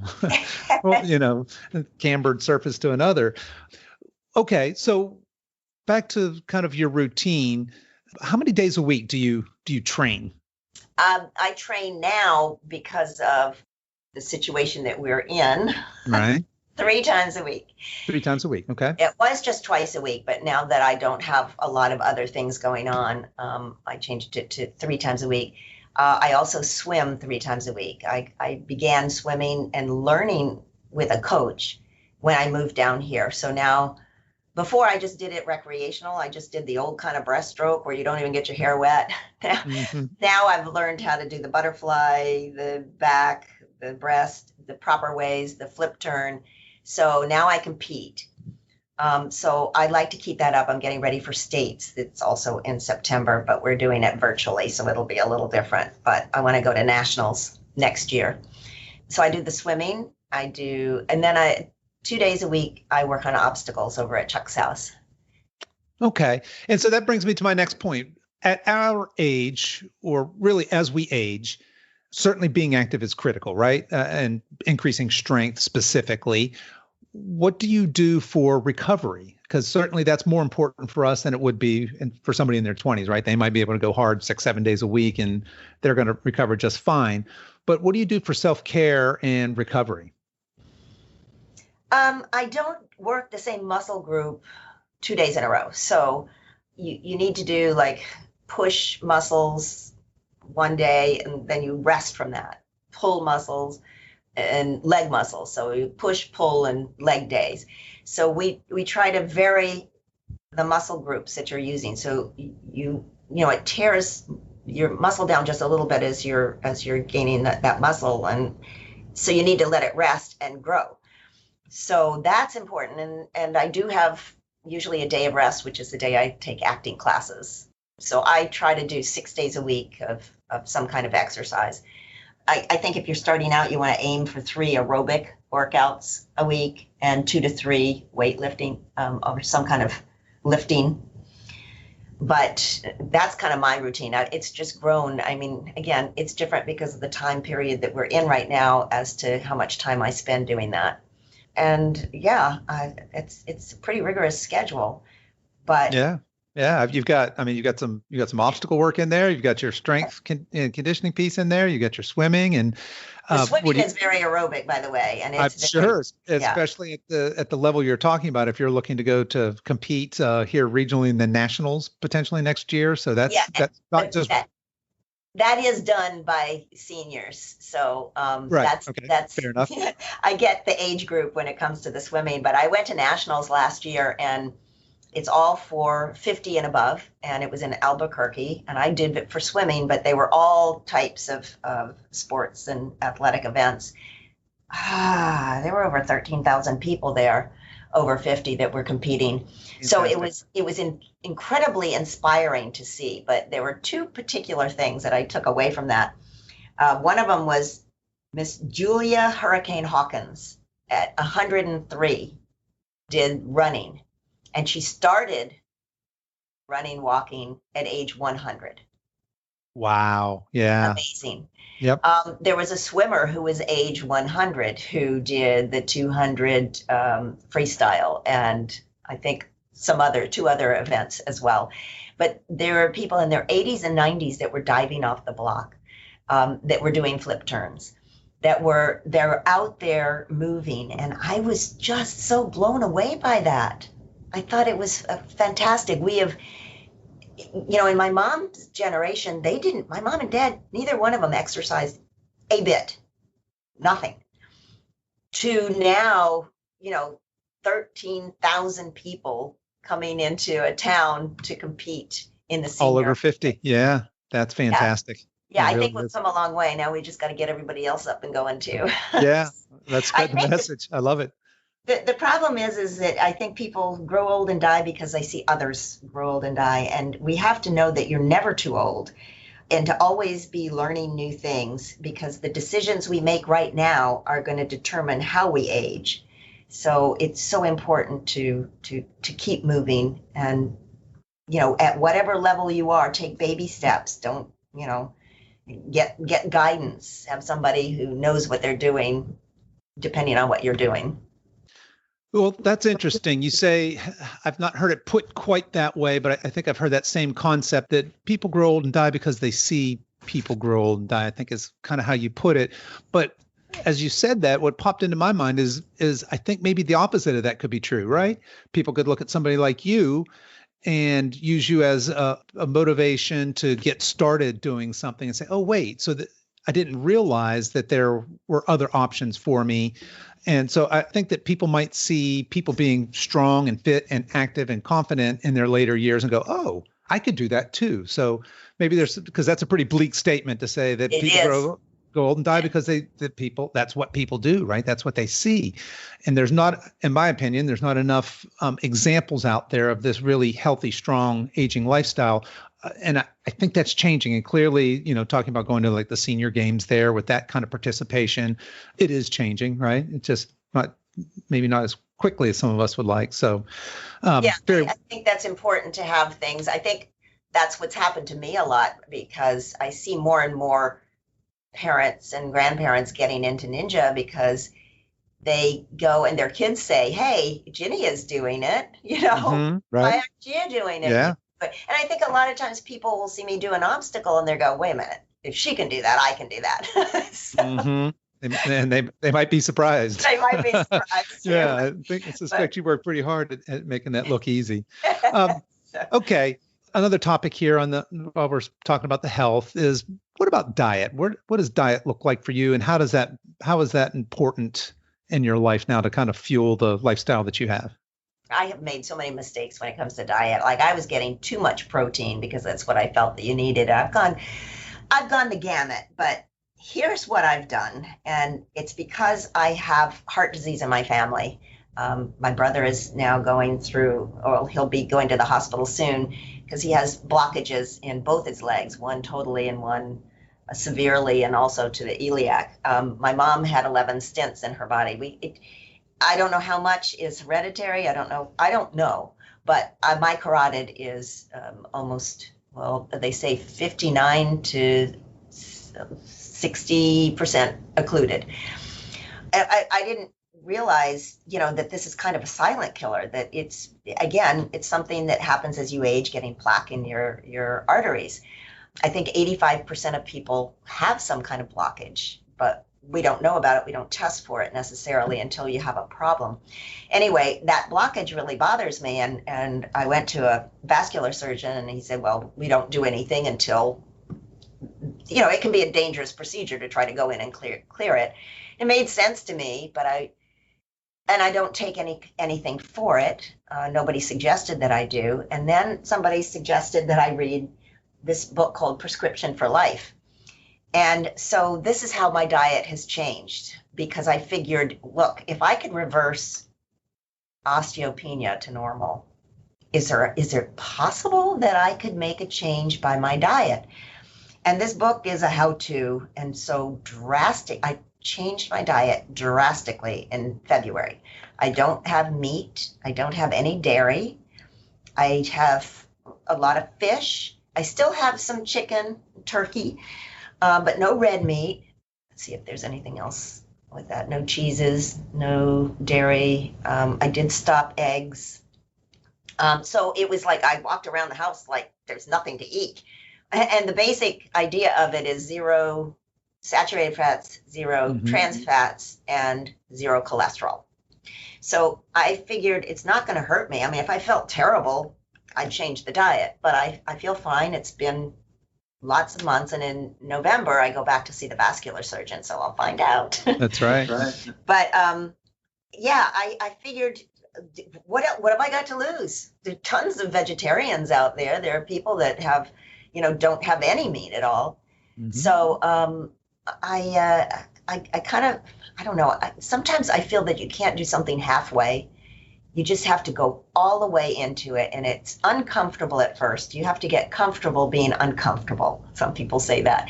cambered surface to another. Okay. So back to kind of your routine. How many days a week do you train? I train now because of the situation that we're in. Right. 3 times a week. 3 times a week. Okay. It was just twice a week, but now that I don't have a lot of other things going on, I changed it to 3 times a week. I also swim 3 times a week. I began swimming and learning with a coach when I moved down here. So now, before I just did it recreational. I just did the old kind of breaststroke where you don't even get your hair wet. Now I've learned how to do the butterfly, the back, the breast, the proper ways, the flip turn. So now I compete. So I like to keep that up. I'm getting ready for states. It's also in September, but we're doing it virtually, so it'll be a little different. But I want to go to nationals next year. So I do the swimming. And then 2 days a week, I work on obstacles over at Chuck's house. Okay. And so that brings me to my next point. At our age, or really as we age, certainly being active is critical, right? And increasing strength specifically. What do you do for recovery? Because certainly that's more important for us than it would be for somebody in their 20s, right? They might be able to go hard 6-7 days a week and they're going to recover just fine. But what do you do for self-care and recovery? I don't work the same muscle group 2 days in a row. So you need to do like push muscles one day and then you rest from that. Pull muscles and leg muscles. So you push, pull, and leg days. So we try to vary the muscle groups that you're using. So it tears your muscle down just a little bit as you're gaining that muscle, and so you need to let it rest and grow. So that's important. And I do have usually a day of rest, which is the day I take acting classes. So I try to do 6 days a week of some kind of exercise. I think if you're starting out, you want to aim for 3 aerobic workouts a week and 2 to 3 weightlifting or some kind of lifting. But that's kind of my routine. It's just grown. I mean, again, it's different because of the time period that we're in right now as to how much time I spend doing that. And it's a pretty rigorous schedule, but you've got some obstacle work in there. You've got your strength and conditioning piece in there. You got your swimming, and the swimming is very aerobic, by the way. And I'm sure, especially at the level you're talking about. If you're looking to go to compete here regionally in the nationals potentially next year, so that's not just. That is done by seniors. So right. That's fair enough. I get the age group when it comes to the swimming, but I went to nationals last year and it's all for 50 and above. And it was in Albuquerque and I did it for swimming, but they were all types of sports and athletic events. There were over 13,000 people there, over 50 that were competing. Fantastic. So it was incredibly inspiring to see, but there were 2 particular things that I took away from that. One of them was Miss Julia Hurricane Hawkins at 103 did running, and she started running, walking at age 100. Wow. Yeah. Amazing. Yep. There was a swimmer who was age 100 who did the 200 freestyle, and I think 2 other events as well. But there are people in their 80s and 90s that were diving off the block, that were doing flip turns, they're out there moving, and I was just so blown away by that. I thought it was fantastic. We have. In my mom's generation, my mom and dad, neither one of them exercised a bit, nothing. To now, 13,000 people coming into a town to compete in the senior. All over 50. Yeah, that's fantastic. Yeah, I think we've come a long way. Now we just got to get everybody else up and going too. Yeah, that's good message. I love it. The problem is that I think people grow old and die because they see others grow old and die. And we have to know that you're never too old and to always be learning new things, because the decisions we make right now are going to determine how we age. So it's so important to keep moving, and at whatever level you are, take baby steps. Don't, get guidance. Have somebody who knows what they're doing, depending on what you're doing. Well, that's interesting. You say, I've not heard it put quite that way, but I think I've heard that same concept that people grow old and die because they see people grow old and die, I think is kind of how you put it. But as you said that, what popped into my mind is I think maybe the opposite of that could be true, right? People could look at somebody like you and use you as a motivation to get started doing something and say, oh, wait, so I didn't realize that there were other options for me. And so I think that people might see people being strong and fit and active and confident in their later years and go, oh, I could do that too. So maybe because that's a pretty bleak statement to say that people go old and die because that's what people do, right? That's what they see. And there's not, in my opinion, there's not enough examples out there of this really healthy, strong aging lifestyle. And I think that's changing. And clearly, talking about going to like the senior games there with that kind of participation, it is changing, right? It's just maybe not as quickly as some of us would like. So, I think that's important to have things. I think that's what's happened to me a lot, because I see more and more parents and grandparents getting into ninja because they go and their kids say, hey, Ginny is doing it, right. Why aren't you doing it? Yeah. And I think a lot of times people will see me do an obstacle and they go, wait a minute, if she can do that, I can do that. So, and they might be surprised. They might be surprised. Yeah, I suspect you worked pretty hard at making that look easy. Okay. Another topic here while we're talking about the health is, what about diet? What does diet look like for you, and how is that important in your life now to kind of fuel the lifestyle that you have? I have made so many mistakes when it comes to diet. Like, I was getting too much protein because that's what I felt that you needed. I've gone the gamut, but here's what I've done. And it's because I have heart disease in my family. My brother is now he'll be going to the hospital soon because he has blockages in both his legs, one totally and one severely, and also to the iliac. My mom had 11 stents in her body. I don't know how much is hereditary. I don't know. But my carotid is almost, they say 59 to 60% occluded. I didn't realize, that this is kind of a silent killer, that it's something that happens as you age, getting plaque in your arteries. I think 85% of people have some kind of blockage, but we don't know about it. We don't test for it necessarily until you have a problem. Anyway, that blockage really bothers me. And I went to a vascular surgeon and he said, well, we don't do anything until, it can be a dangerous procedure to try to go in and clear it. It made sense to me, but I don't take anything for it. Nobody suggested that I do. And then somebody suggested that I read this book called Prescription for Life. And so this is how my diet has changed, because I figured, look, if I could reverse osteopenia to normal, is it possible that I could make a change by my diet? And this book is a how-to. And so I changed my diet drastically in February. I don't have meat. I don't have any dairy. I have a lot of fish. I still have some chicken, turkey, but no red meat. Let's see if there's anything else with that. No cheeses, no dairy. I did stop eggs. So it was like I walked around the house like there's nothing to eat. And the basic idea of it is 0 saturated fats, 0 trans fats, and 0 cholesterol. So I figured it's not going to hurt me. I mean, if I felt terrible, I'd change the diet, but I feel fine. It's been lots of months, and in November I go back to see the vascular surgeon, so I'll find out. That's right. But I figured, what have I got to lose? There are tons of vegetarians out there. There are people that have, don't have any meat at all. So I kind of, I don't know. Sometimes I feel that you can't do something halfway. You just have to go all the way into it, and it's uncomfortable at first. You have to get comfortable being uncomfortable. Some people say that.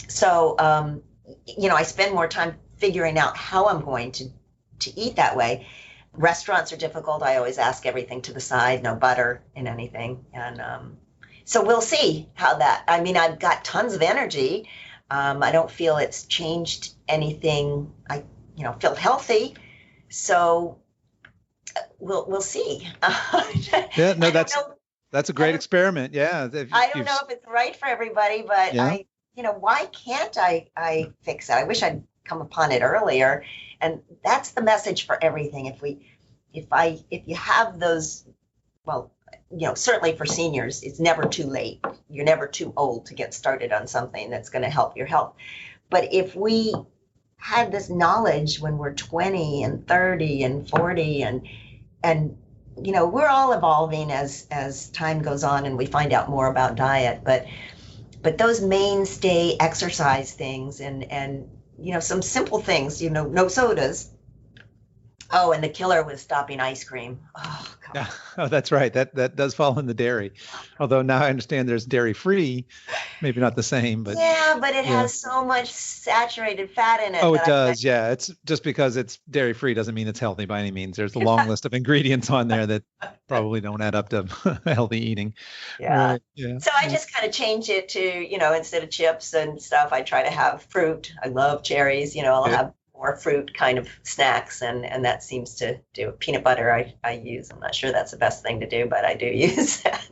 So, I spend more time figuring out how I'm going to eat that way. Restaurants are difficult. I always ask everything to the side, no butter in anything. And so we'll see how that, I mean, I've got tons of energy. I don't feel it's changed anything. I, feel healthy. So we'll see. Yeah, no, that's a great experiment. Yeah. I don't know if it's right for everybody, but Yeah. why can't I fix it? I wish I'd come upon it earlier. And that's the message for everything. If you have those, well, certainly for seniors, it's never too late. You're never too old to get started on something that's going to help your health. But if we had this knowledge when we're 20 and 30 and 40 and we're all evolving as time goes on and we find out more about diet, but those mainstay exercise things and some simple things, no sodas. Oh, and the killer was stopping ice cream. Oh, God. Yeah. Oh, that's right. That does fall in the dairy. Although now I understand there's dairy free, maybe not the same, but yeah, but it has so much saturated fat in it. Oh, it does. Yeah. It's just because it's dairy free doesn't mean it's healthy by any means. There's a long list of ingredients on there that probably don't add up to healthy eating. Yeah. Right. Yeah. So I just kind of change it to, instead of chips and stuff, I try to have fruit. I love cherries. I'll have more fruit kind of snacks, and that seems to do. Peanut butter I use. I'm not sure that's the best thing to do, but I do use that.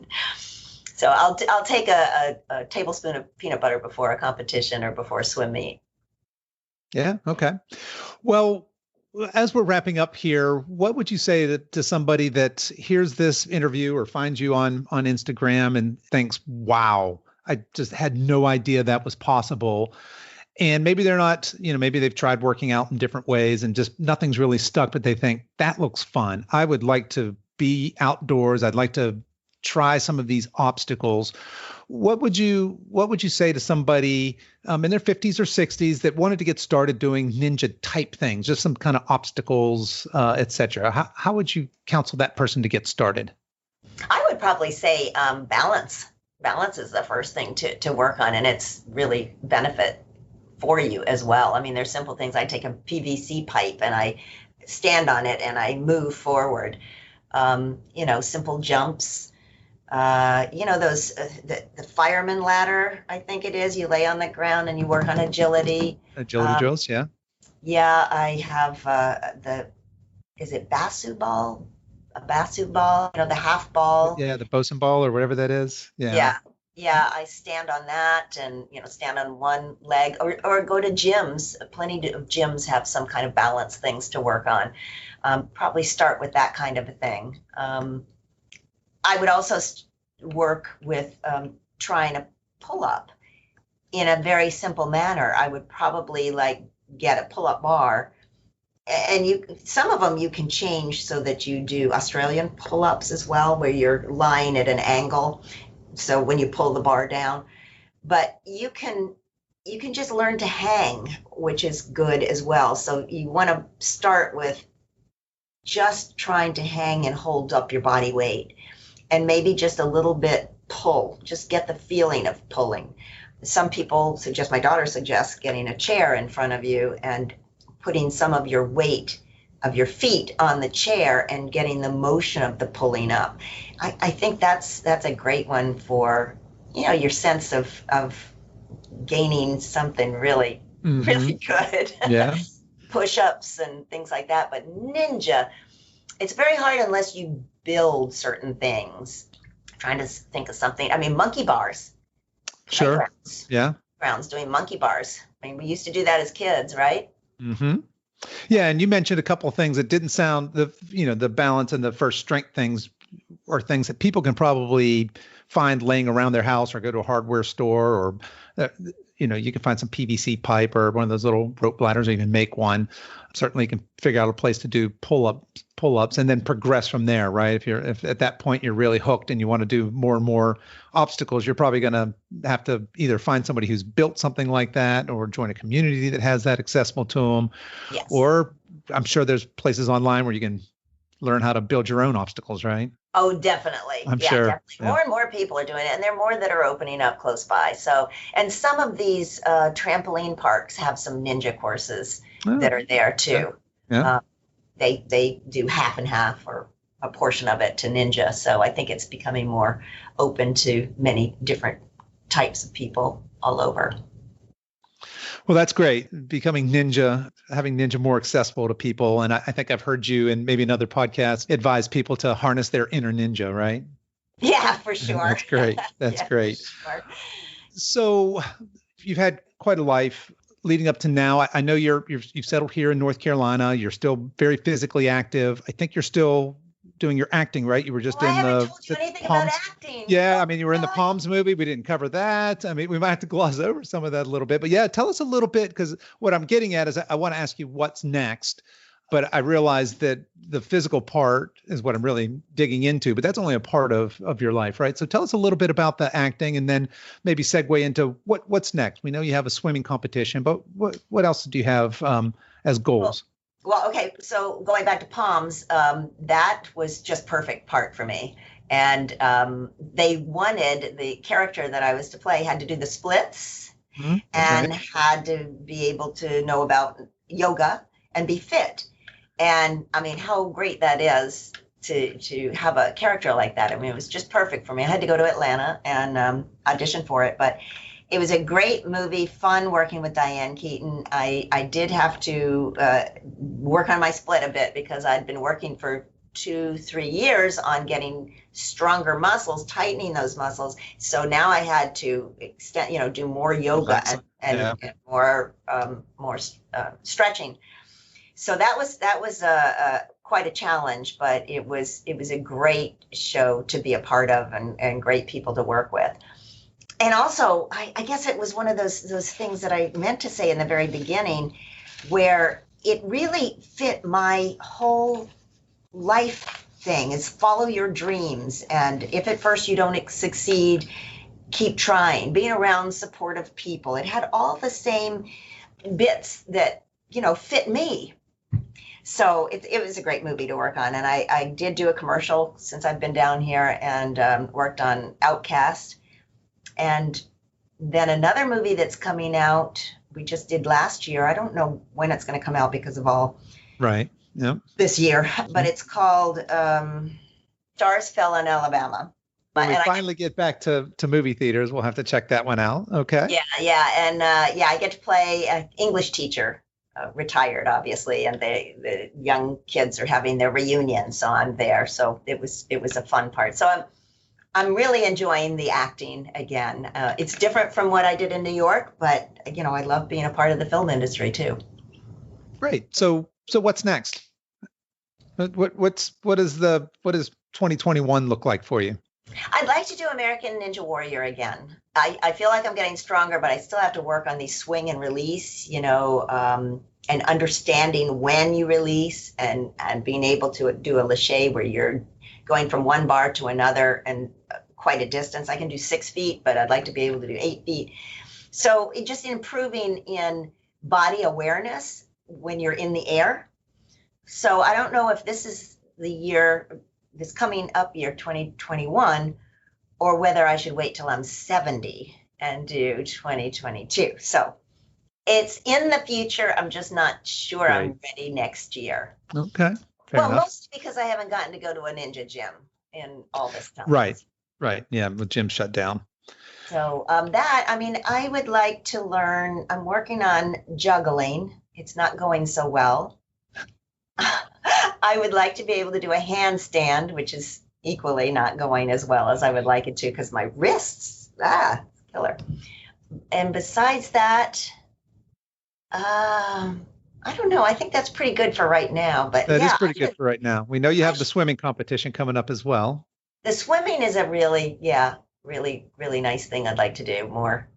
So I'll take a tablespoon of peanut butter before a competition or before a swim meet. Yeah. Okay. Well, as we're wrapping up here, what would you say to somebody that hears this interview or finds you on Instagram and thinks, wow, I just had no idea that was possible? And maybe they're not, maybe they've tried working out in different ways and just nothing's really stuck, but they think that looks fun. I would like to be outdoors. I'd like to try some of these obstacles. What would you say to somebody in their 50s or 60s that wanted to get started doing ninja type things, just some kind of obstacles, et cetera? How would you counsel that person to get started? I would probably say balance. Balance is the first thing to work on, and it's really benefit for you as well. I mean, there's simple things. I take a PVC pipe and I stand on it and I move forward. Simple jumps. Those the fireman ladder, I think it is. You lay on the ground and you work on agility. Agility drills, yeah. Yeah, I have is it Basu ball? A Basu ball, the half ball. Yeah, the bosun ball or whatever that is. Yeah. Yeah, I stand on that and, stand on one leg or go to gyms. Plenty of gyms have some kind of balance things to work on. Probably start with that kind of a thing. I would also work with trying to pull up in a very simple manner. I would probably get a pull-up bar, and some of them you can change so that you do Australian pull-ups as well, where you're lying at an angle. So when you pull the bar down, but you can just learn to hang, which is good as well. So you want to start with just trying to hang and hold up your body weight, and maybe just a little bit pull, just get the feeling of pulling. Some people suggest, my daughter suggests, getting a chair in front of you and putting some of your weight of your feet on the chair and getting the motion of the pulling up. I think that's a great one for, your sense of gaining something really, really good. Yeah. Push-ups and things like that. But ninja, it's very hard unless you build certain things. I'm trying to think of something. I mean, monkey bars. Sure. Playgrounds. Yeah. Grounds doing monkey bars. I mean, we used to do that as kids, right? Mm-hmm. Yeah, and you mentioned a couple of things that didn't sound the balance and the first strength things are things that people can probably find laying around their house or go to a hardware store or you can find some PVC pipe or one of those little rope ladders or even make one. Certainly you can figure out a place to do pull-ups and then progress from there, right? If at that point you're really hooked and you want to do more and more obstacles, you're probably going to have to either find somebody who's built something like that or join a community that has that accessible to them. Yes. Or I'm sure there's places online where you can learn how to build your own obstacles, right? Oh, definitely. I'm sure. Definitely. Yeah. More and more people are doing it, and there are more that are opening up close by. So, and some of these trampoline parks have some ninja courses that are there too. Yeah. they do half and half or a portion of it to ninja. So I think it's becoming more open to many different types of people all over. Well, that's great. Becoming ninja, having ninja more accessible to people. And I think I've heard you and maybe another podcast advise people to harness their inner ninja, right? Yeah, for sure. That's great. That's Yeah, great. sure. So you've had quite a life leading up to now. I know you've settled here in North Carolina. You're still very physically active. I think you're still doing your acting, right? You were just Well, I in haven't the told you anything Palms. about acting. Yeah, Oh I mean, you were in the God. Palms movie. We didn't cover that. I mean, we might have to gloss over some of that a little bit. But yeah, tell us a little bit, because what I'm getting at is I want to ask you what's next. But I realize that the physical part is what I'm really digging into, but that's only a part of your life, right? So tell us a little bit about the acting, and then maybe segue into what's next. We know you have a swimming competition, but what else do you have as goals? Well, okay. So going back to Palms, that was just perfect part for me. And they wanted the character that I was to play had to do the splits and Right. had to be able to know about yoga and be fit. And I mean, how great that is to have a character like that. I mean, it was just perfect for me. I had to go to Atlanta and audition for it, but it was a great movie, fun working with Diane Keaton. I did have to work on my split a bit because I'd been working for 2-3 years on getting stronger muscles, tightening those muscles. So now I had to extend, do more yoga and more stretching. So that was quite a challenge, but it was a great show to be a part of and great people to work with. And also, I guess it was one of those things that I meant to say in the very beginning, where it really fit my whole life thing is follow your dreams. And if at first you don't succeed, keep trying, being around supportive people. It had all the same bits that, fit me. So it was a great movie to work on. And I did do a commercial since I've been down here and worked on Outcast. And then another movie that's coming out, we just did last year. I don't know when it's going to come out because of all Right. Yep. this year, but it's called Stars Fell in Alabama. When we finally get back to movie theaters, we'll have to check that one out. Okay. Yeah. And I get to play an English teacher, retired, obviously, and the young kids are having their reunion. So I'm there. So it was a fun part. So I'm really enjoying the acting again. It's different from what I did in New York, but I love being a part of the film industry too. Great. So what's next? What does 2021 look like for you? I'd like to do American Ninja Warrior again. I feel like I'm getting stronger, but I still have to work on these swing and release, and understanding when you release and being able to do a lache where you're going from one bar to another and quite a distance. I can do 6 feet, but I'd like to be able to do 8 feet. So it just improving in body awareness when you're in the air. So I don't know if this is this coming up year 2021, or whether I should wait till I'm 70 and do 2022. So it's in the future. I'm just not sure Right. I'm ready next year. Okay. Fair enough. Mostly because I haven't gotten to go to a ninja gym in all this time. Right. Yeah. The gym shut down. So I would like to learn. I'm working on juggling. It's not going so well. I would like to be able to do a handstand, which is equally not going as well as I would like it to because my wrists, killer. And besides that, I don't know. I think that's pretty good for right now. But That is pretty good for right now. We know you have the swimming competition coming up as well. The swimming is a really nice thing I'd like to do more.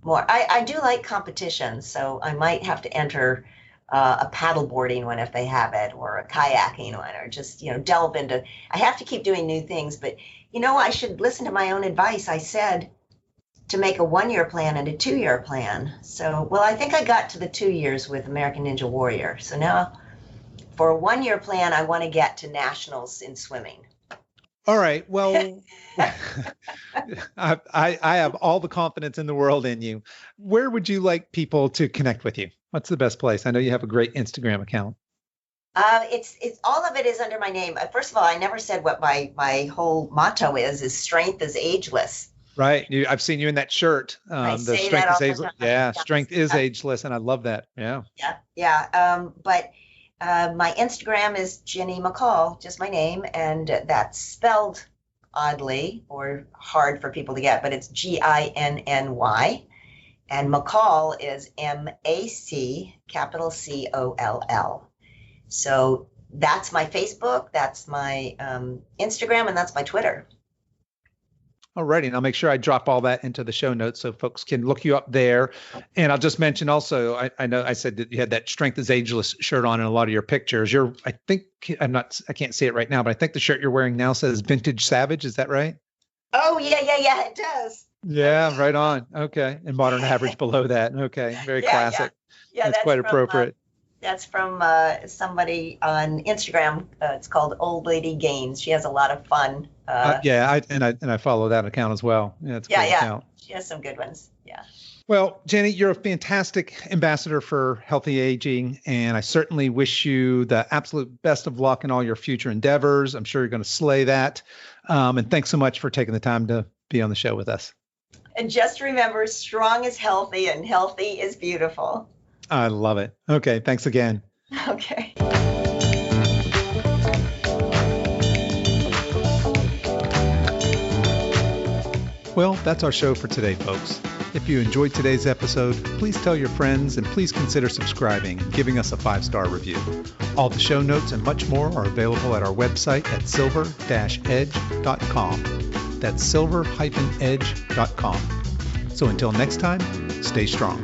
I do like competitions, so I might have to enter a paddleboarding one if they have it, or a kayaking one, or just delve into. I have to keep doing new things, but I should listen to my own advice. I said to make a 1-year plan and a 2-year plan. So, I think I got to the 2 years with American Ninja Warrior. So now, for a 1-year plan, I want to get to nationals in swimming. All right. Well, I have all the confidence in the world in you. Where would you like people to connect with you? What's the best place? I know you have a great Instagram account. It's all of it is under my name. First of all, I never said what my whole motto is strength is ageless. Right. I've seen you in that shirt. I The say that strength is all the ageless. time. Yeah, Yes, strength is yes, ageless, and I love that. Yeah. yeah, yeah. But my Instagram is Ginny MacColl, just my name, and that's spelled oddly or hard for people to get, but it's Ginny, and MacColl is MAC, capital COLL. So that's my Facebook, that's my Instagram, and that's my Twitter. Alrighty, and I'll make sure I drop all that into the show notes so folks can look you up there. And I'll just mention also, I know I said that you had that Strength is Ageless shirt on in a lot of your pictures. I can't see it right now, but I think the shirt you're wearing now says Vintage Savage. Is that right? Oh, yeah, it does. Yeah, right on. Okay. And Modern Average below that. Okay. Very Yeah, classic. yeah, That's quite appropriate. That's from somebody on Instagram. It's called Old Lady Gaines. She has a lot of fun. Yeah, I follow that account as well. Yeah, it's a great account. She has some good ones. Yeah. Well, Jenny, you're a fantastic ambassador for healthy aging, and I certainly wish you the absolute best of luck in all your future endeavors. I'm sure you're going to slay that. And thanks so much for taking the time to be on the show with us. And just remember, strong is healthy and healthy is beautiful. I love it. Okay, thanks again. Okay. Well, that's our show for today, folks. If you enjoyed today's episode, please tell your friends and please consider subscribing and giving us a 5-star review. All the show notes and much more are available at our website at silver-edge.com. That's silver-edge.com. So until next time, stay strong.